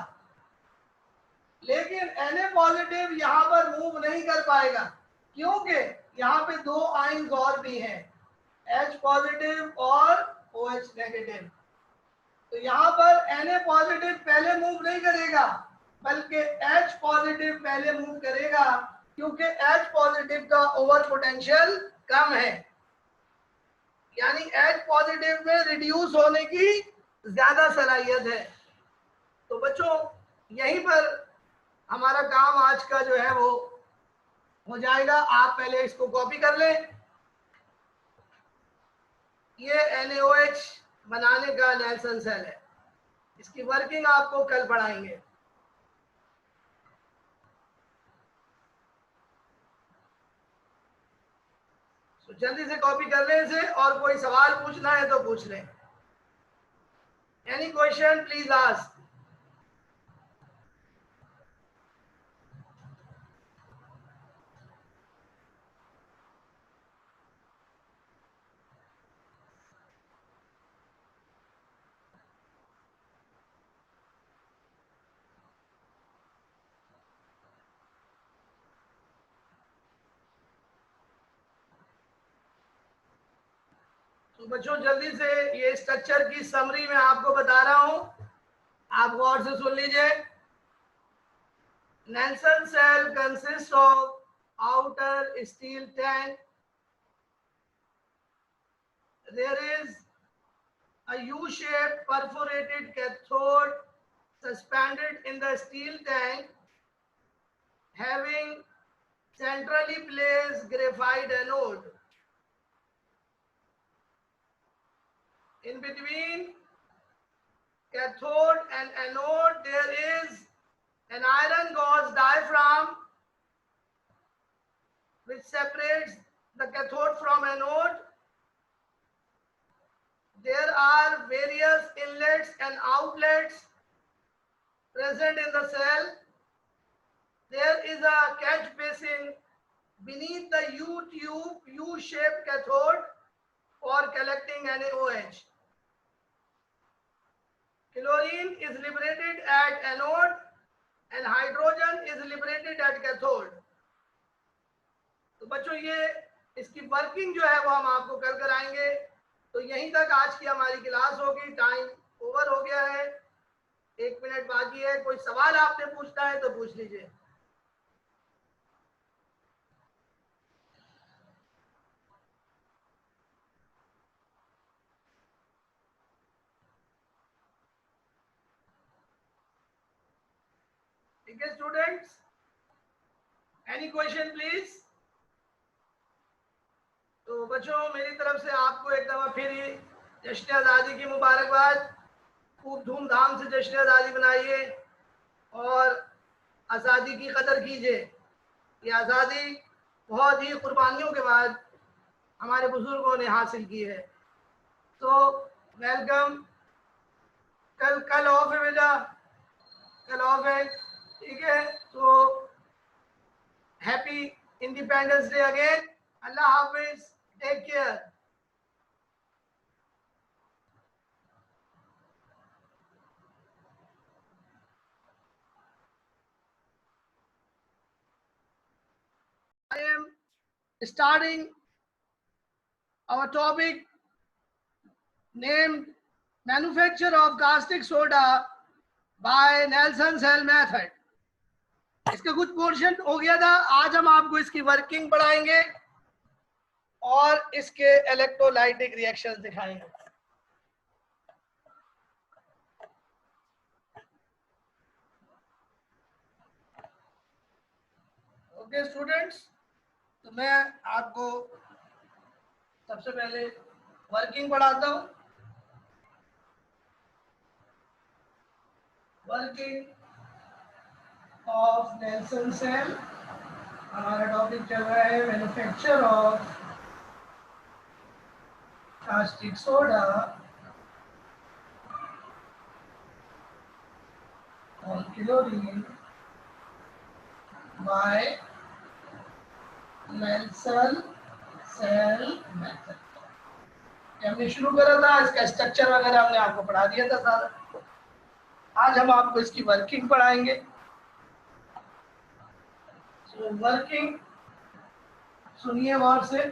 A: लेकिन Na पॉजिटिव यहाँ पर मूव नहीं कर पाएगा, क्योंकि यहाँ पे दो आयन्स और भी हैं, H पॉजिटिव और OH नेगेटिव। तो यहाँ पर Na पॉजिटिव पहले मूव नहीं करेगा, बल्कि H पॉजिटिव पहले मूव करेगा, क्योंकि H पॉजिटिव का ओवर पोटेंशियल कम है, यानी H पॉजिटिव में रिड्यूस होने की ज्यादा सलाहियत है। तो बच्चों यहीं पर हमारा काम आज का जो है वो हो जाएगा। आप पहले इसको कॉपी कर लें। ये NaOH बनाने का नेल्सन सेल है, इसकी वर्किंग आपको कल पढ़ाएंगे। तो जल्दी से कॉपी कर लें इसे, और कोई सवाल पूछना है तो पूछ लें। Any question please ask. तो बच्चों जल्दी से ये स्ट्रक्चर की समरी मैं आपको बता रहा हूं, आप गौर से सुन लीजिए। Nelson cell consist of outer steel tank, there is a U-shaped perforated cathode suspended in the steel tank having centrally placed graphite anode. In between cathode and anode there is an iron gauge diaphragm which separates the cathode from anode. There are various inlets and outlets present in the cell. There is a catch basin beneath the U-tube, U-shaped cathode for collecting NaOH. Chlorine is liberated at anode and hydrogen is liberated at cathode. तो बच्चों ये इसकी working जो है वो हम आपको कल कराएंगे। तो यहीं तक आज की हमारी क्लास होगी, टाइम ओवर हो गया है, 1 मिनट बाकी है। कोई सवाल आपने पूछना है तो पूछ लीजिए। ठीक है स्टूडेंट्स, एनी क्वेश्चन प्लीज। तो बच्चों मेरी तरफ से आपको एक दफा फिर जश्न आज़ादी की मुबारकबाद। खूब धूमधाम से जश्न आज़ादी मनाइए और आज़ादी की कदर कीजिए। ये आज़ादी बहुत ही कुर्बानियों के बाद हमारे बुजुर्गों ने हासिल की है। तो वेलकम। कल ऑफ है बेटा, कल ऑफ है, ठीक है। तो हैप्पी इंडिपेंडेंस डे अगेन। अल्लाह हाफिज, take care. I am starting our topic named manufacture of caustic soda by Nelson cell method। इसका कुछ पोर्शन हो गया था, आज हम आपको इसकी वर्किंग पढ़ाएंगे और इसके इलेक्ट्रोलाइटिक रिएक्शंस दिखाएंगे। ओके स्टूडेंट्स, तो मैं आपको सबसे पहले वर्किंग पढ़ाता हूँ। Working of Nelson cell. हमारा टॉपिक चल रहा है मैन्युफैक्चर ऑफ कास्टिक सोडा और chlorine by Nelson cell method. हमने शुरू करा था, इसका स्ट्रक्चर वगैरह हमने आपको पढ़ा दिया था सारा। आज हम आपको इसकी वर्किंग पढ़ाएंगे। तो वर्किंग सुनिए गौर से।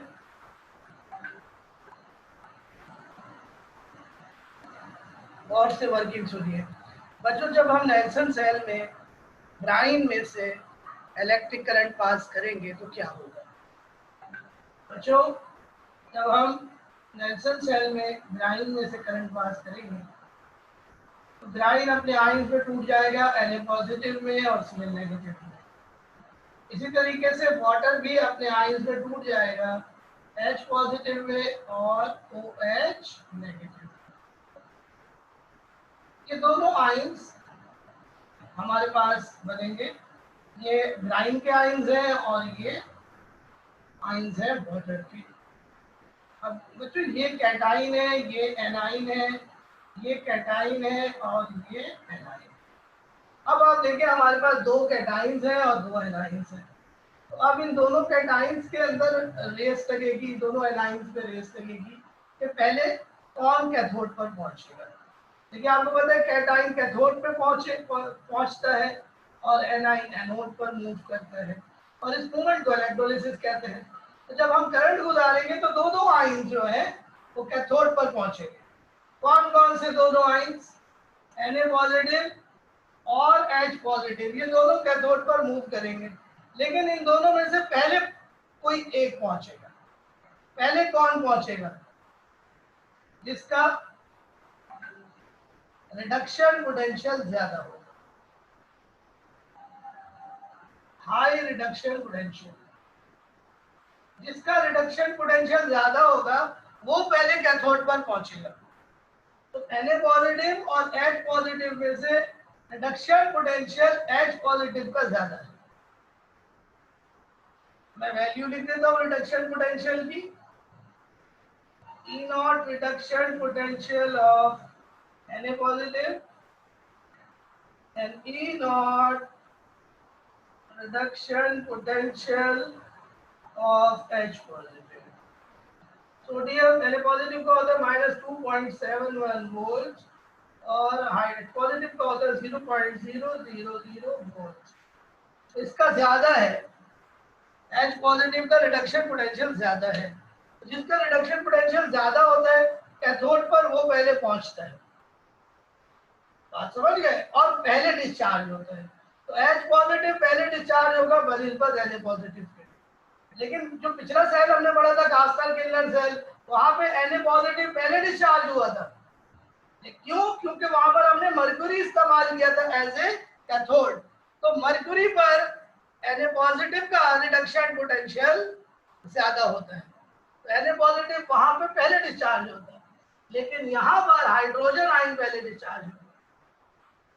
A: गौर से वर्किंग सुनिए बच्चों। जब हम नेल्सन सेल में ब्राइन में से इलेक्ट्रिक करंट पास करेंगे तो क्या होगा बच्चों? जब हम नेल्सन सेल में ब्राइन में से करंट पास करेंगे तो ब्राइन अपने आयन पे टूट जाएगा, Na पॉजिटिव में और Cl नेगेटिव में। इसी तरीके से वाटर भी अपने आयन पे टूट जाएगा, H पॉजिटिव में और OH नेगेटिव। ये दोनों आयन्स हमारे पास बनेंगे। ये ब्राइन के आयन्स हैं और ये आयन्स है वाटर के। अब बच्चों ये कैटाइन है, ये एनाइन है, ये कैटाइन है और ये एनाइन। अब आप देखें हमारे पास दो कैटाइन्स हैं और दो एनाइन्स हैं। तो अब इन दोनों कैटाइन्स के अंदर रेस लगेगी, दोनों एनाइन्स पे रेस लगेगी कि पहले कौन कैथोड पर पहुंचेगा। देखिए आपको पता है कैटाइन कैथोड पे पहुंचता है और एनाइन एनोड पर मूव करता है और इस मूवमेंट को इलेक्ट्रोलिसिस कहते हैं। तो जब हम करंट गुजारेंगे तो दो आयन जो है वो कैथोड पर पहुंचेंगे। कौन कौन से दोनों आयन्स? Na पॉजिटिव और H पॉजिटिव, ये दोनों कैथोड पर मूव करेंगे। लेकिन इन दोनों में से पहले कोई एक पहुंचेगा। पहले कौन पहुंचेगा? जिसका रिडक्शन पोटेंशियल ज्यादा होगा, हाई रिडक्शन पोटेंशियल। जिसका रिडक्शन पोटेंशियल ज्यादा होगा वो पहले कैथोड पर पहुंचेगा। तो Na पॉजिटिव और H पॉजिटिव में से रिडक्शन पोटेंशियल H पॉजिटिव का ज्यादा है। मैं वैल्यू लिख देता हूँ रिडक्शन पोटेंशियल की। E not reduction potential of Na positive and E not reduction potential of H positive. Sodium Na positive का होता है -2.71 वोल्ट और H पॉजिटिव का होता है 0.000 वोल्ट। इसका ज्यादा है, H पॉजिटिव का रिडक्शन पोटेंशियल ज्यादा है। जिसका रिडक्शन पोटेंशियल ज्यादा होता है कैथोड पर वो पहले पहुंचता है। बात समझ गए? और पहले डिस्चार्ज होता है। तो H पॉजिटिव पहले डिस्चार्ज होगा बनिस्बत Na पॉजिटिव के। लेकिन जो पिछला सेल हमने पढ़ा था गास्टर किलर सेल, वहां पे Na पॉजिटिव पहले डिस्चार्ज हुआ था। क्यों? क्योंकि वहां पर हमने मर्क्यूरी इस्तेमाल किया था एज ए कैथोड। तो मरकुरी पर Na पॉजिटिव का रिडक्शन पोटेंशियल ज्यादा होता है, तो Na पॉजिटिव वहां पे पहले डिस्चार्ज होता है, लेकिन यहाँ पर हाइड्रोजन आयन पहले डिस्चार्ज होता है।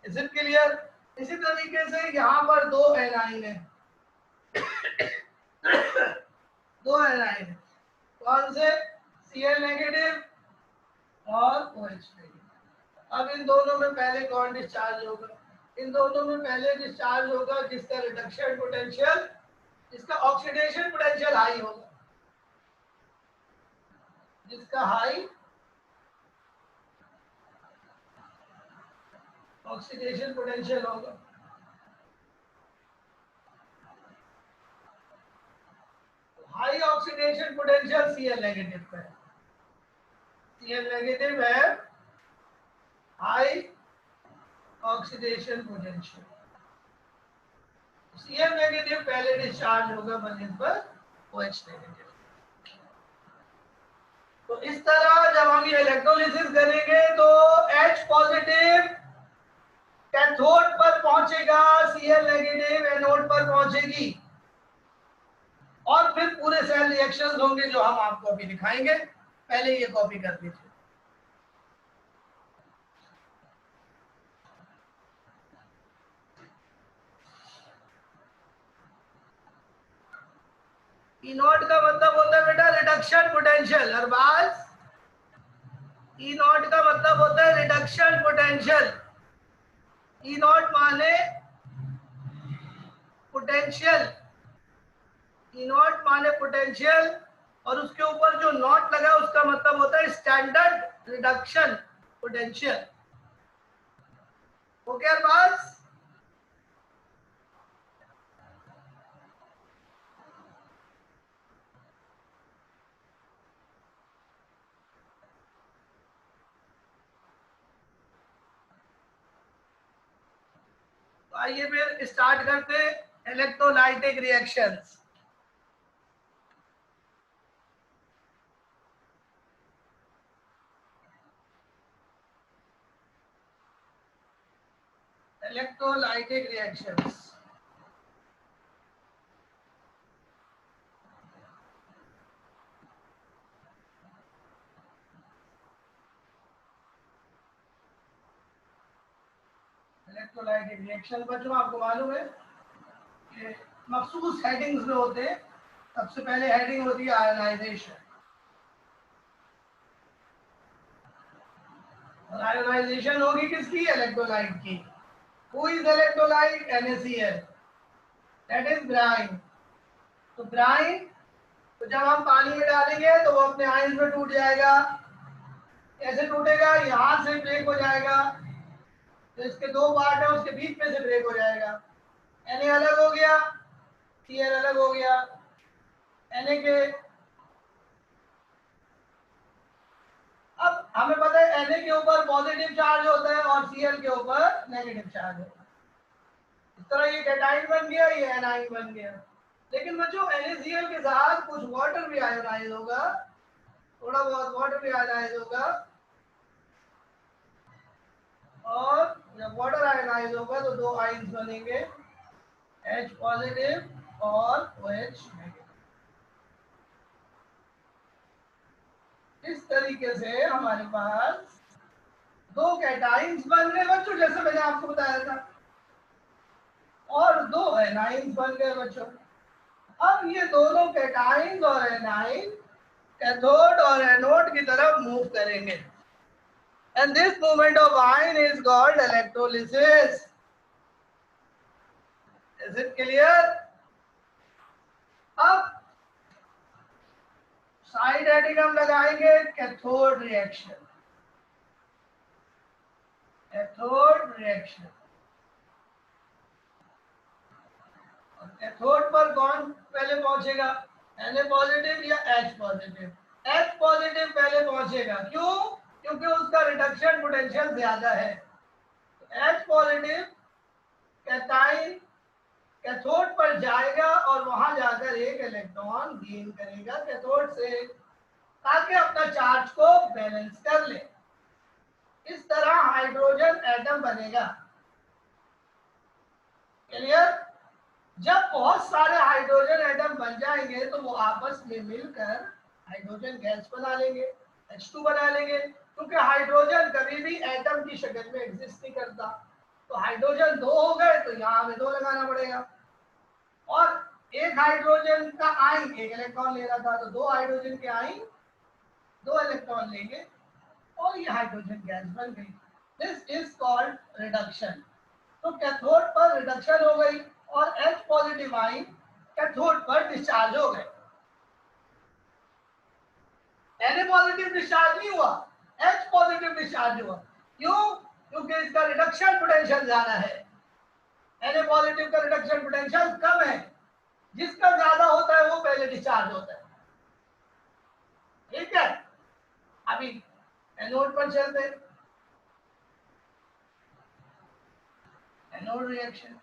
A: Is it clear? इसी तरीके से यहाँ पर दो एनाइन है, दो एनाइन है, कौन से? Cl नेगेटिव और OH नेगेटिव। अब इन दोनों में पहले कौन डिस्चार्ज होगा? इन दोनों में पहले डिस्चार्ज होगा जिसका रिडक्शन पोटेंशियल, जिसका ऑक्सीडेशन पोटेंशियल हाई होगा, जिसका हाई ऑक्सीडेशन पोटेंशियल होगा। High oxidation potential Cl negative का है, Cl नेगेटिव है high oxidation potential, Cl negative पहले डिस्चार्ज होगा बनिस्बत OH नेगेटिव। तो इस तरह जब हम ये इलेक्ट्रोलिसिस करेंगे तो H पॉजिटिव कैथोड पर पहुंचेगा, Cl नेगेटिव एनोड पर पहुंचेगी, और फिर पूरे सेल रिएक्शंस होंगे जो हम आपको अभी दिखाएंगे। पहले ये कॉपी कर लीजिए। ई नॉट का मतलब होता है बेटा reduction potential, Arbaz E naught का मतलब होता है रिडक्शन पोटेंशियल। ई नॉट माने पोटेंशियल, ई नॉट माने पोटेंशियल, और उसके ऊपर जो नॉट लगा उसका मतलब होता है standard reduction potential. Okay Arbaz? आइए फिर स्टार्ट करते हैं electrolytic reactions. Electrolytic reactions, electrolytic reaction बच्चों आपको मालूम है कि मखसूस हेडिंग्स में होते हैं। सबसे पहले हेडिंग होती है आयनाइजेशन, और आयनाइजेशन होगी किसकी? इलेक्ट्रोलाइट की। Who is electrolyte? NaCl, that is brine. तो ब्राइन तो जब हम पानी में डालेंगे तो वो अपने आयंस में टूट जाएगा। कैसे टूटेगा? यहाँ से ब्रेक हो जाएगा, तो इसके दो पार्ट है, उसके बीच में से ब्रेक हो जाएगा। Na अलग हो गया, Cl अलग हो गया। Na के अब हमें पता है Na के ऊपर पॉजिटिव चार्ज होता है और Cl के ऊपर नेगेटिव चार्ज होता है। इस तरह ये कैटाइन बन गया, ये एनाइन बन गया। लेकिन बच्चों NaCl के साथ कुछ वाटर भी आयोनाइज होगा, थोड़ा बहुत वाटर भी आयोनाइज होगा, और जब वाटर आयोनाइज होगा तो दो आयंस बनेंगे, H पॉजिटिव और OH नेगेटिव। इस तरीके से हमारे पास दो कैटाइंस बन गए बच्चों, जैसे मैंने आपको बताया था, और दो एनाइंस बन गए बच्चों। अब ये दोनों कैटाइंस और एनाइन कैथोड और एनोड की तरफ मूव करेंगे, and this movement of ion is called electrolysis. Is it clear? अब साइड हेडिंग हम लगाएंगे कैथोड रिएक्शन, कैथोड रिएक्शन। और कैथोड पर कौन पहले पहुंचेगा? Na पॉजिटिव या H पॉजिटिव? H पॉजिटिव पहले पहुंचेगा। क्यों? क्योंकि उसका रिडक्शन पोटेंशियल ज्यादा है। H पॉजिटिव कैटाइन कैथोड पर जाएगा और वहां जाकर एक इलेक्ट्रॉन गेन करेगा कैथोड से, ताकि अपना चार्ज को बैलेंस कर ले। इस तरह हाइड्रोजन एटम बनेगा। क्लियर? जब बहुत सारे हाइड्रोजन एटम बन जाएंगे तो वो आपस में मिलकर हाइड्रोजन गैस बना लेंगे, H2 बना लेंगे, क्योंकि हाइड्रोजन कभी भी एटम की शक्ल में एग्जिस्ट नहीं करता। तो हाइड्रोजन दो हो गए तो यहाँ हमें दो लगाना पड़ेगा, और एक हाइड्रोजन का आयन एक इलेक्ट्रॉन ले रहा था तो दो हाइड्रोजन के आयन दो इलेक्ट्रॉन लेंगे और ये हाइड्रोजन गैस बन गई। This is called reduction. तो कैथोड पर रिडक्शन हो गई और H पॉजिटिव आयन कैथोड पर डिस्चार्ज हो गए। Na पॉजिटिव डिस्चार्ज नहीं हुआ, H पॉजिटिव डिस्चार्ज हुआ। क्यों? क्योंकि इसका रिडक्शन पोटेंशियल ज्यादा है। Na पॉजिटिव का रिडक्शन पोटेंशियल कम है, जिसका ज्यादा होता है वो पहले डिस्चार्ज होता है। ठीक है, अभी एनोड पर चलते हैं। एनोड रिएक्शन,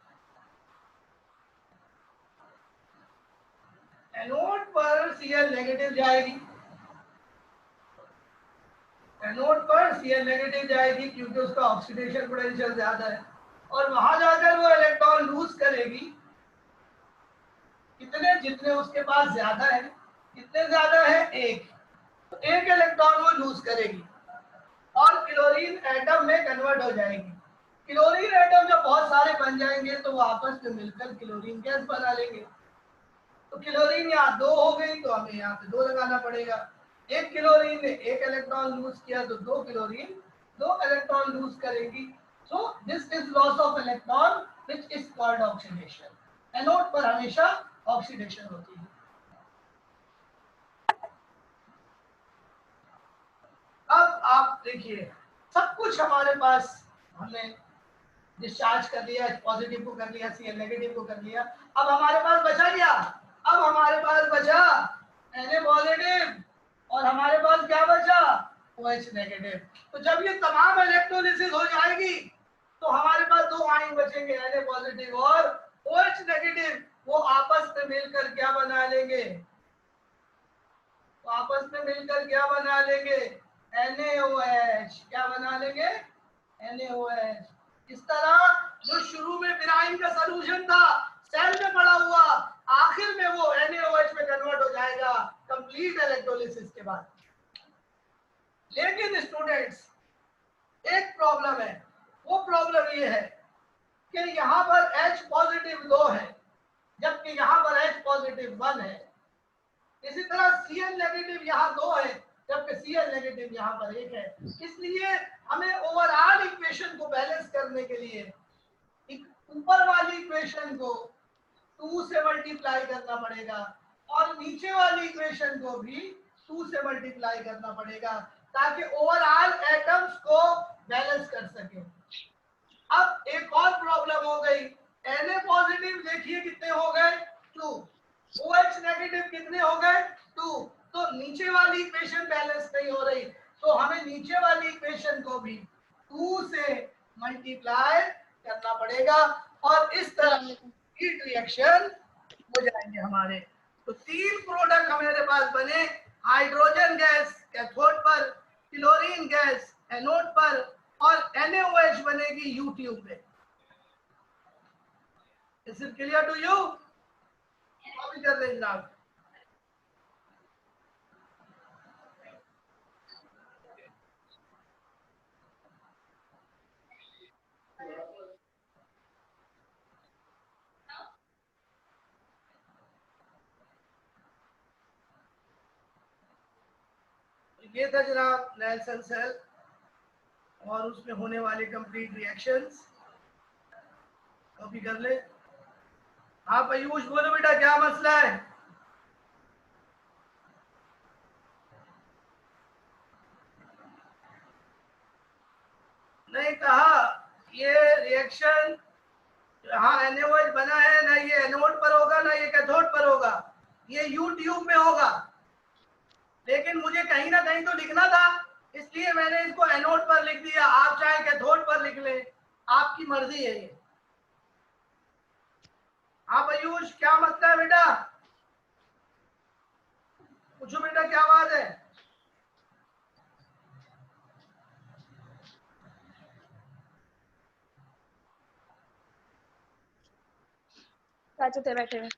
A: एनोड पर Cl नेगेटिव जाएगी, एनोड पर Cl नेगेटिव जाएगी क्योंकि उसका ऑक्सीडेशन पोटेंशियल ज्यादा है, और वहां जाकर वो इलेक्ट्रॉन लूज करेगी कितने, जितने उसके पास ज्यादा है। कितने ज्यादा है? एक। तो एक इलेक्ट्रॉन वो लूज करेगी और क्लोरीन एटम में कन्वर्ट हो जाएगी। क्लोरीन एटम जब बहुत सारे बन जाएंगे तो वो आपस में मिलकर क्लोरीन गैस बना लेंगे। तो क्लोरीन यहाँ दो हो गई तो हमें यहाँ पे दो लगाना पड़ेगा। एक क्लोरीन ने एक इलेक्ट्रॉन लूज किया तो दो क्लोरीन दो इलेक्ट्रॉन लूज करेगी। So this is loss of electron which is called oxidation. Anode पर हमेशा ऑक्सीडेशन होती है। अब आप देखिए, सब कुछ हमारे पास हमने डिस्चार्ज कर लिया, पॉजिटिव को कर लिया, Cl नेगेटिव को कर लिया। अब हमारे पास बचा क्या? अब हमारे पास बचा Na पॉजिटिव और हमारे पास क्या बचा? OH negative. तो जब ये तमाम इलेक्ट्रोलिसिस हो जाएगी तो हमारे पास दो आयन बचेंगे, Na पॉजिटिव और OH नेगेटिव। वो आपस में मिलकर क्या बना लेंगे? तो आपस में मिलकर क्या बना लेंगे? NaOH। क्या बना लेंगे? NaOH। इस तरह जो शुरू में विनाइन का सॉल्यूशन था सेल में पड़ा हुआ, आखिर में वो NaOH में कन्वर्ट हो जाएगा कंप्लीट इलेक्ट्रोलिसिस के बाद। लेकिन स्टूडेंट्स, एक प्रॉब्लम है। वो प्रॉब्लम ये है कि यहाँ पर H पॉजिटिव 2 है जबकि यहाँ पर H पॉजिटिव 1 है। इसी तरह Cl नेगेटिव यहाँ 2 है जबकि Cl नेगेटिव यहाँ पर 1 है। इसलिए हमें ओवरऑल इक्वेशन को बैलेंस करने के लिए ऊपर वाली इक्वेशन को 2 से मल्टीप्लाई करना पड़ेगा और नीचे वाली इक्वेशन को भी 2 से मल्टीप्लाई करना पड़ेगा ताकि ओवरऑल एटम्स को बैलेंस कर सके। अब एक और प्रॉब्लम हो गई, Na पॉजिटिव देखिए कितने हो गए? 2। OH नेगेटिव कितने हो गए? 2। तो नीचे वाली इक्वेशन बैलेंस नहीं हो रही, तो हमें नीचे वाली इक्वेशन को भी 2 से मल्टीप्लाई करना पड़ेगा और इस तरह हीट रिएक्शन हो जाएंगे हमारे। तो तीन प्रोडक्ट हमारे पास बने, हाइड्रोजन गैस कैथोड पर, क्लोरीन गैस एनोड पर और NaOH बनेगी यू ट्यूब में। Is it clear to you? Copy कर लें जनाब। ये था जनाब नेल्सन सेल और उसमें होने वाले कंप्लीट रिएक्शंस। कॉपी कर ले। हाँ पयूष बोलो बेटा, क्या मसला है? नहीं कहा ये रिएक्शन, हाँ NaOH बना है ना, ये एनोड पर होगा ना ये कैथोड पर होगा, ये यू ट्यूब में होगा। लेकिन मुझे कहीं ना कहीं तो लिखना था, इसलिए मैंने इसको एनोड पर लिख दिया। आप चाहे कैथोड पर लिख लें, आपकी मर्जी है ये। हाँ पयूष क्या मसला है बेटा? पूछो बेटा क्या बात है?
B: चाचू थे बैठे हुए,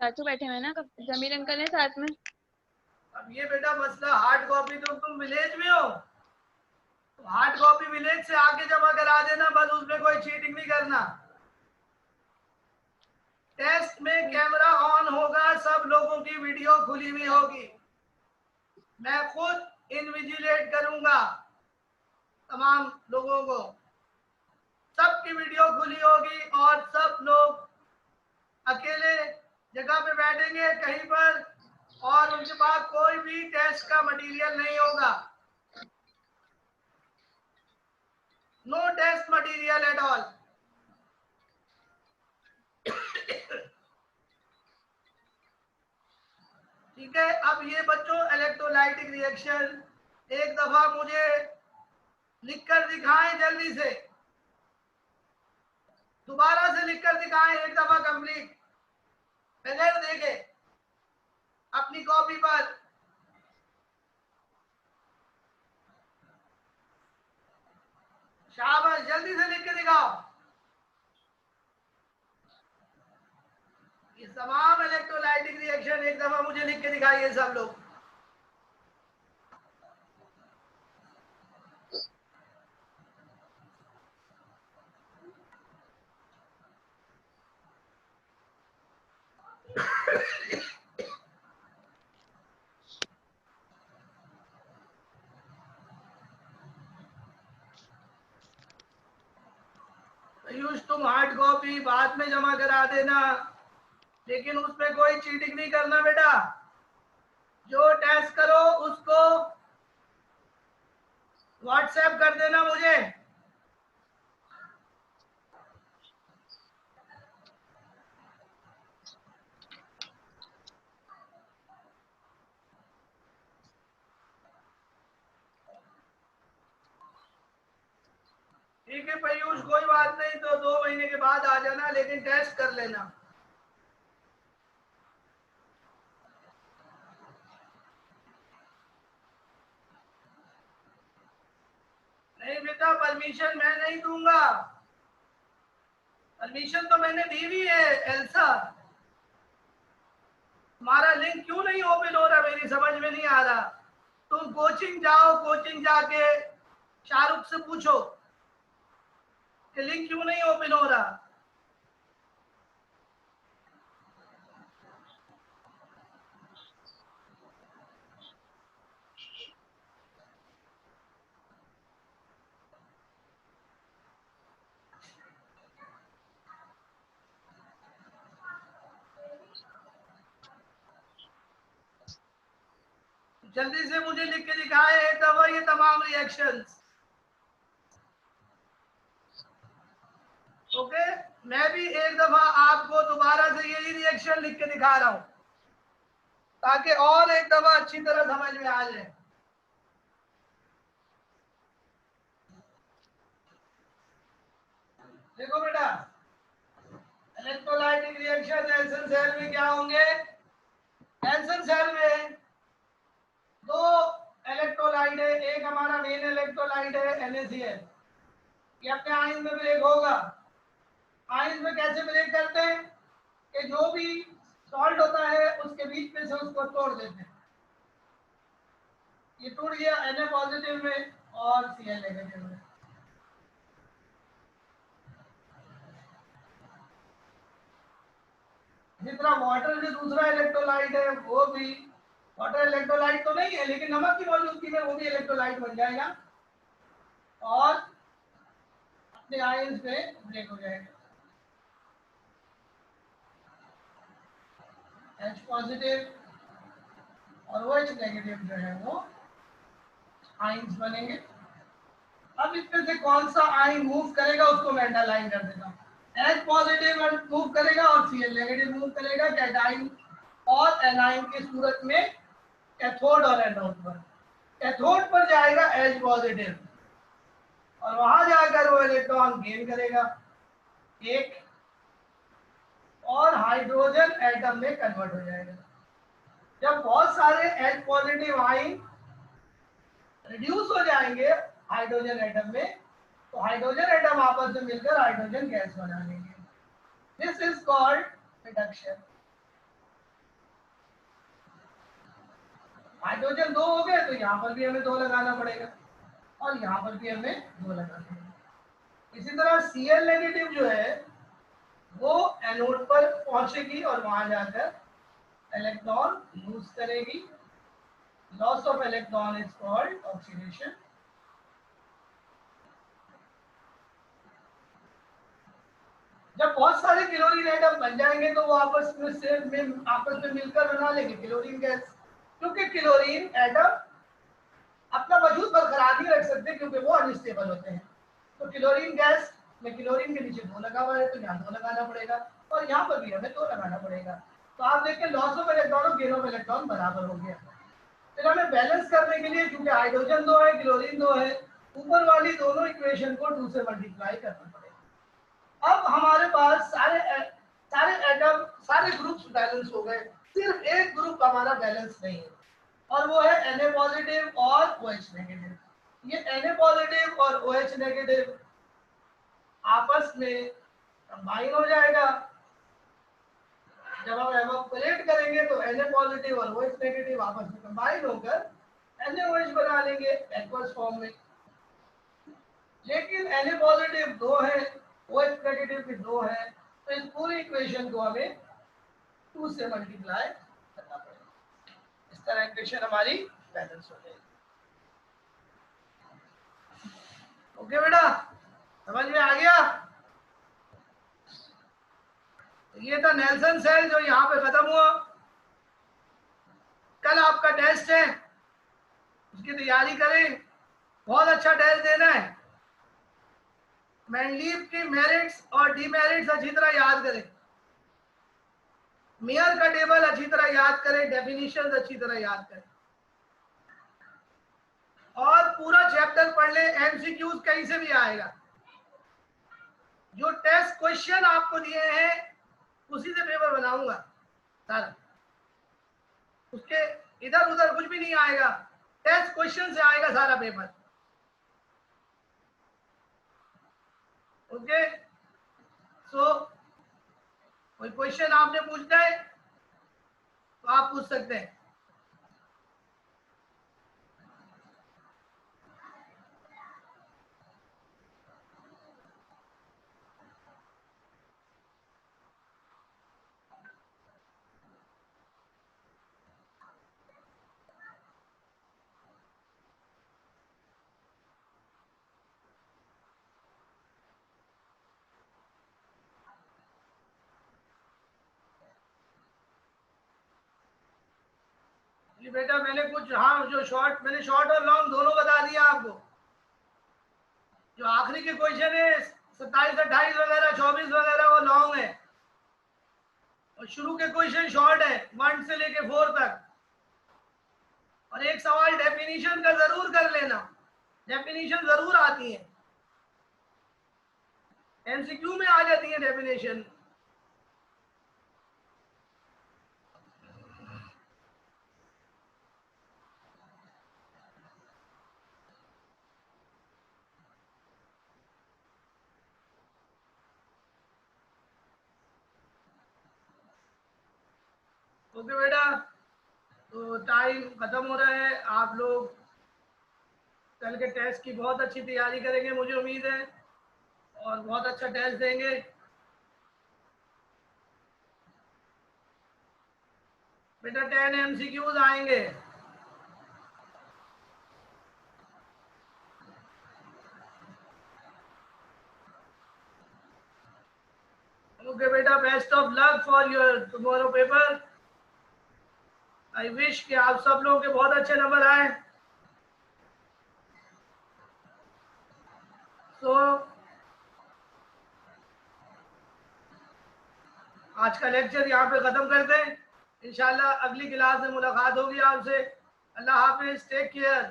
B: चाचू बैठे हुए ना, जमीर अंकल है साथ में।
A: अब ये बेटा मसला हार्ड कॉपी, तो तुम विलेज में हो, तो हार्ड कॉपी विलेज से आके जमा करा देना, बस उसमें कोई चीटिंग नहीं करना। टेस्ट में कैमरा ऑन होगा, सब लोगों की वीडियो खुली हुई होगी, मैं खुद इनविजिलेट करूंगा तमाम लोगों को, सबकी वीडियो खुली होगी और सब लोग अकेले जगह पे बैठेंगे कहीं पर, और उनके पास कोई भी टेस्ट का मटेरियल नहीं होगा, no test material at all. ठीक है, अब ये बच्चों इलेक्ट्रोलाइटिक रिएक्शन एक दफा मुझे लिखकर दिखाएं जल्दी से, दोबारा से लिखकर दिखाएं एक दफा कंप्लीट, पहले देखे अपनी कॉपी पर। शाबाश, जल्दी से लिख के दिखाओ। ये तमाम इलेक्ट्रोलाइटिक रिएक्शन एक दफा मुझे लिख के दिखाइए सब लोग। पीयूष, तुम हार्ड कॉपी बाद में जमा करा देना, लेकिन उसमें कोई चीटिंग नहीं करना बेटा, जो टेस्ट करो उसको व्हाट्सएप कर देना मुझे। ठीक है पीयूष, कोई बात नहीं, तो 2 महीने के बाद आ जाना, लेकिन टेस्ट कर लेना। नहीं बेटा, परमिशन मैं नहीं दूंगा, परमिशन तो मैंने दी हुई है। एल्सा, तुम्हारा लिंक क्यों नहीं ओपन हो रहा, मेरी समझ में नहीं आ रहा। तुम कोचिंग जाओ, कोचिंग जाके शाहरुख से पूछो कि लिंक क्यों नहीं ओपन हो रहा। जल्दी से मुझे लिख के दिखाए एक दफा ये तमाम रिएक्शंस। ओके, मैं भी एक दफा आपको दोबारा से यही रिएक्शन लिख के दिखा रहा हूं, ताकि और एक दफा अच्छी तरह समझ में आ जाए। देखो बेटा, इलेक्ट्रोलाइटिक रिएक्शन एल्सन सेल में क्या होंगे, एल्सन सेल में 2 इलेक्ट्रोलाइट है, एक हमारा मेन इलेक्ट्रोलाइट है NaCl, ये अपने आयन में ब्रेक होगा। आयन में कैसे ब्रेक करते हैं कि जो भी सॉल्ट होता है उसके बीच में से उसको तोड़ देते हैं, ये टूट गया Na पॉजिटिव में और Cl नेगेटिव में। इसी तरह वाटर जो दूसरा इलेक्ट्रोलाइट है वो भी, वाटर इलेक्ट्रोलाइट तो नहीं है लेकिन नमक की मौजूदगी में वो भी इलेक्ट्रोलाइट बन जाएगा और अपने आयंस पे ब्रेक हो जाएगा। H पॉजिटिव और OH नेगेटिव जो है वो आयंस बनेंगे। अब इसमें से कौन सा आयन मूव करेगा उसको मैं अंडरलाइन कर देता हूँ। H पॉजिटिव मूव करेगा और Cl नेगेटिव मूव करेगा कैटाइन और एनाइन की सूरत में कैथोड और एनोड पर। कैथोड पर जाएगा H पॉजिटिव और वहां जाकर वो इलेक्ट्रॉन गेन करेगा एक, और हाइड्रोजन एटम में कन्वर्ट हो जाएगा। जब बहुत सारे H पॉजिटिव आयन रिड्यूस हो जाएंगे हाइड्रोजन एटम में, तो हाइड्रोजन एटम आपस में मिलकर हाइड्रोजन गैस बना लेंगे। This is called reduction. Hydrogen 2 हो गए तो यहाँ पर भी हमें 2 लगाना पड़ेगा और यहाँ पर भी हमें 2 लगाना पड़ेगा। इसी तरह Cl नेगेटिव जो है वो एनोड पर पहुंचेगी और वहां जाकर इलेक्ट्रॉन लूज करेगी। Loss of electron is called oxidation. जब बहुत सारे क्लोरीन एटम बन जाएंगे तो वो आपस में मिलकर बना लेंगे क्लोरीन गैस, क्योंकि क्लोरीन एटम अपना वजूद बरकरार नहीं रख सकते क्योंकि वो अनस्टेबल होते हैं। तो क्लोरीन गैस में क्लोरीन के नीचे 2 लगा हुआ है तो यहाँ 2 लगाना पड़ेगा और यहाँ पर भी हमें 2 लगाना पड़ेगा। तो आप देखिए लॉस ऑफ इलेक्ट्रॉन और गेन ऑफ इलेक्ट्रॉन बराबर हो गया। फिर हमें बैलेंस करने के लिए, क्योंकि हाइड्रोजन 2 है क्लोरीन 2 है, ऊपर वाली दोनों इक्वेशन को 2 से मल्टीप्लाई करना पड़ेगा। अब हमारे पास सारे एटम सारे ग्रुप्स बैलेंस हो गए, सिर्फ एक ग्रुप हमारा बैलेंस नहीं है और वो है Na पॉजिटिव और OH नेगेटिव। ये Na पॉजिटिव और OH नेगेटिव आपस में कंबाइन हो जाएगा। जब हम एवोपोरेट करेंगे तो Na पॉजिटिव और OH नेगेटिव आपस में कंबाइन होकर NaOH बना लेंगे एक्वस फॉर्म में। लेकिन Na पॉजिटिव 2 है, OH नेगेटिव भी 2 है, तो इस पूरी इक्वेशन को हमें 2 से मल्टीप्लाई करना पड़ेगा। इस तरह इक्वेशन हमारी बैलेंस हो जाएगी। ओके बेटा, समझ में आ गया? ये था नेल्सन सेल जो यहाँ पे खत्म हुआ। कल आपका टेस्ट है, उसकी तैयारी करें, बहुत अच्छा टेस्ट देना है। मेंडलीव की मेरिट्स और डीमेरिट्स अच्छी तरह याद करें, मेयर का टेबल अच्छी तरह याद करें, डेफिनेशंस अच्छी तरह याद करें और पूरा चैप्टर पढ़ ले। एमसीक्यूज कहीं से भी आएगा, जो टेस्ट क्वेश्चन आपको दिए हैं उसी से पेपर बनाऊंगा सारा, उसके इधर उधर कुछ भी नहीं आएगा, टेस्ट क्वेश्चन से आएगा सारा पेपर। ओके, सो कोई क्वेश्चन आपने पूछना है तो आप पूछ सकते हैं। बेटा मैंने कुछ, हाँ जो शॉर्ट, मैंने शॉर्ट और लॉन्ग दोनों बता दिया आपको। जो आखिरी के क्वेश्चन है 27, 28 वगैरह, 24 वगैरह वो लॉन्ग है और शुरू के क्वेश्चन शॉर्ट है 1 से लेके 4 तक। और एक सवाल डेफिनेशन का जरूर कर लेना, डेफिनेशन जरूर आती है, एमसीक्यू में आ जाती है डेफिनेशन। ओके बेटा, तो टाइम खत्म हो रहा है। आप लोग कल के टेस्ट की बहुत अच्छी तैयारी करेंगे मुझे उम्मीद है और बहुत अच्छा टेस्ट देंगे। बेटा 10 एमसीक्यूज आएंगे। ओके बेटा, best of luck for your tomorrow paper. I wish कि आप सब लोगों के बहुत अच्छे नंबर आए। तो आज का लेक्चर यहाँ पे खत्म करते हैं। इंशाल्लाह अगली क्लास में मुलाकात होगी आपसे। अल्लाह हाफिज, टेक केयर।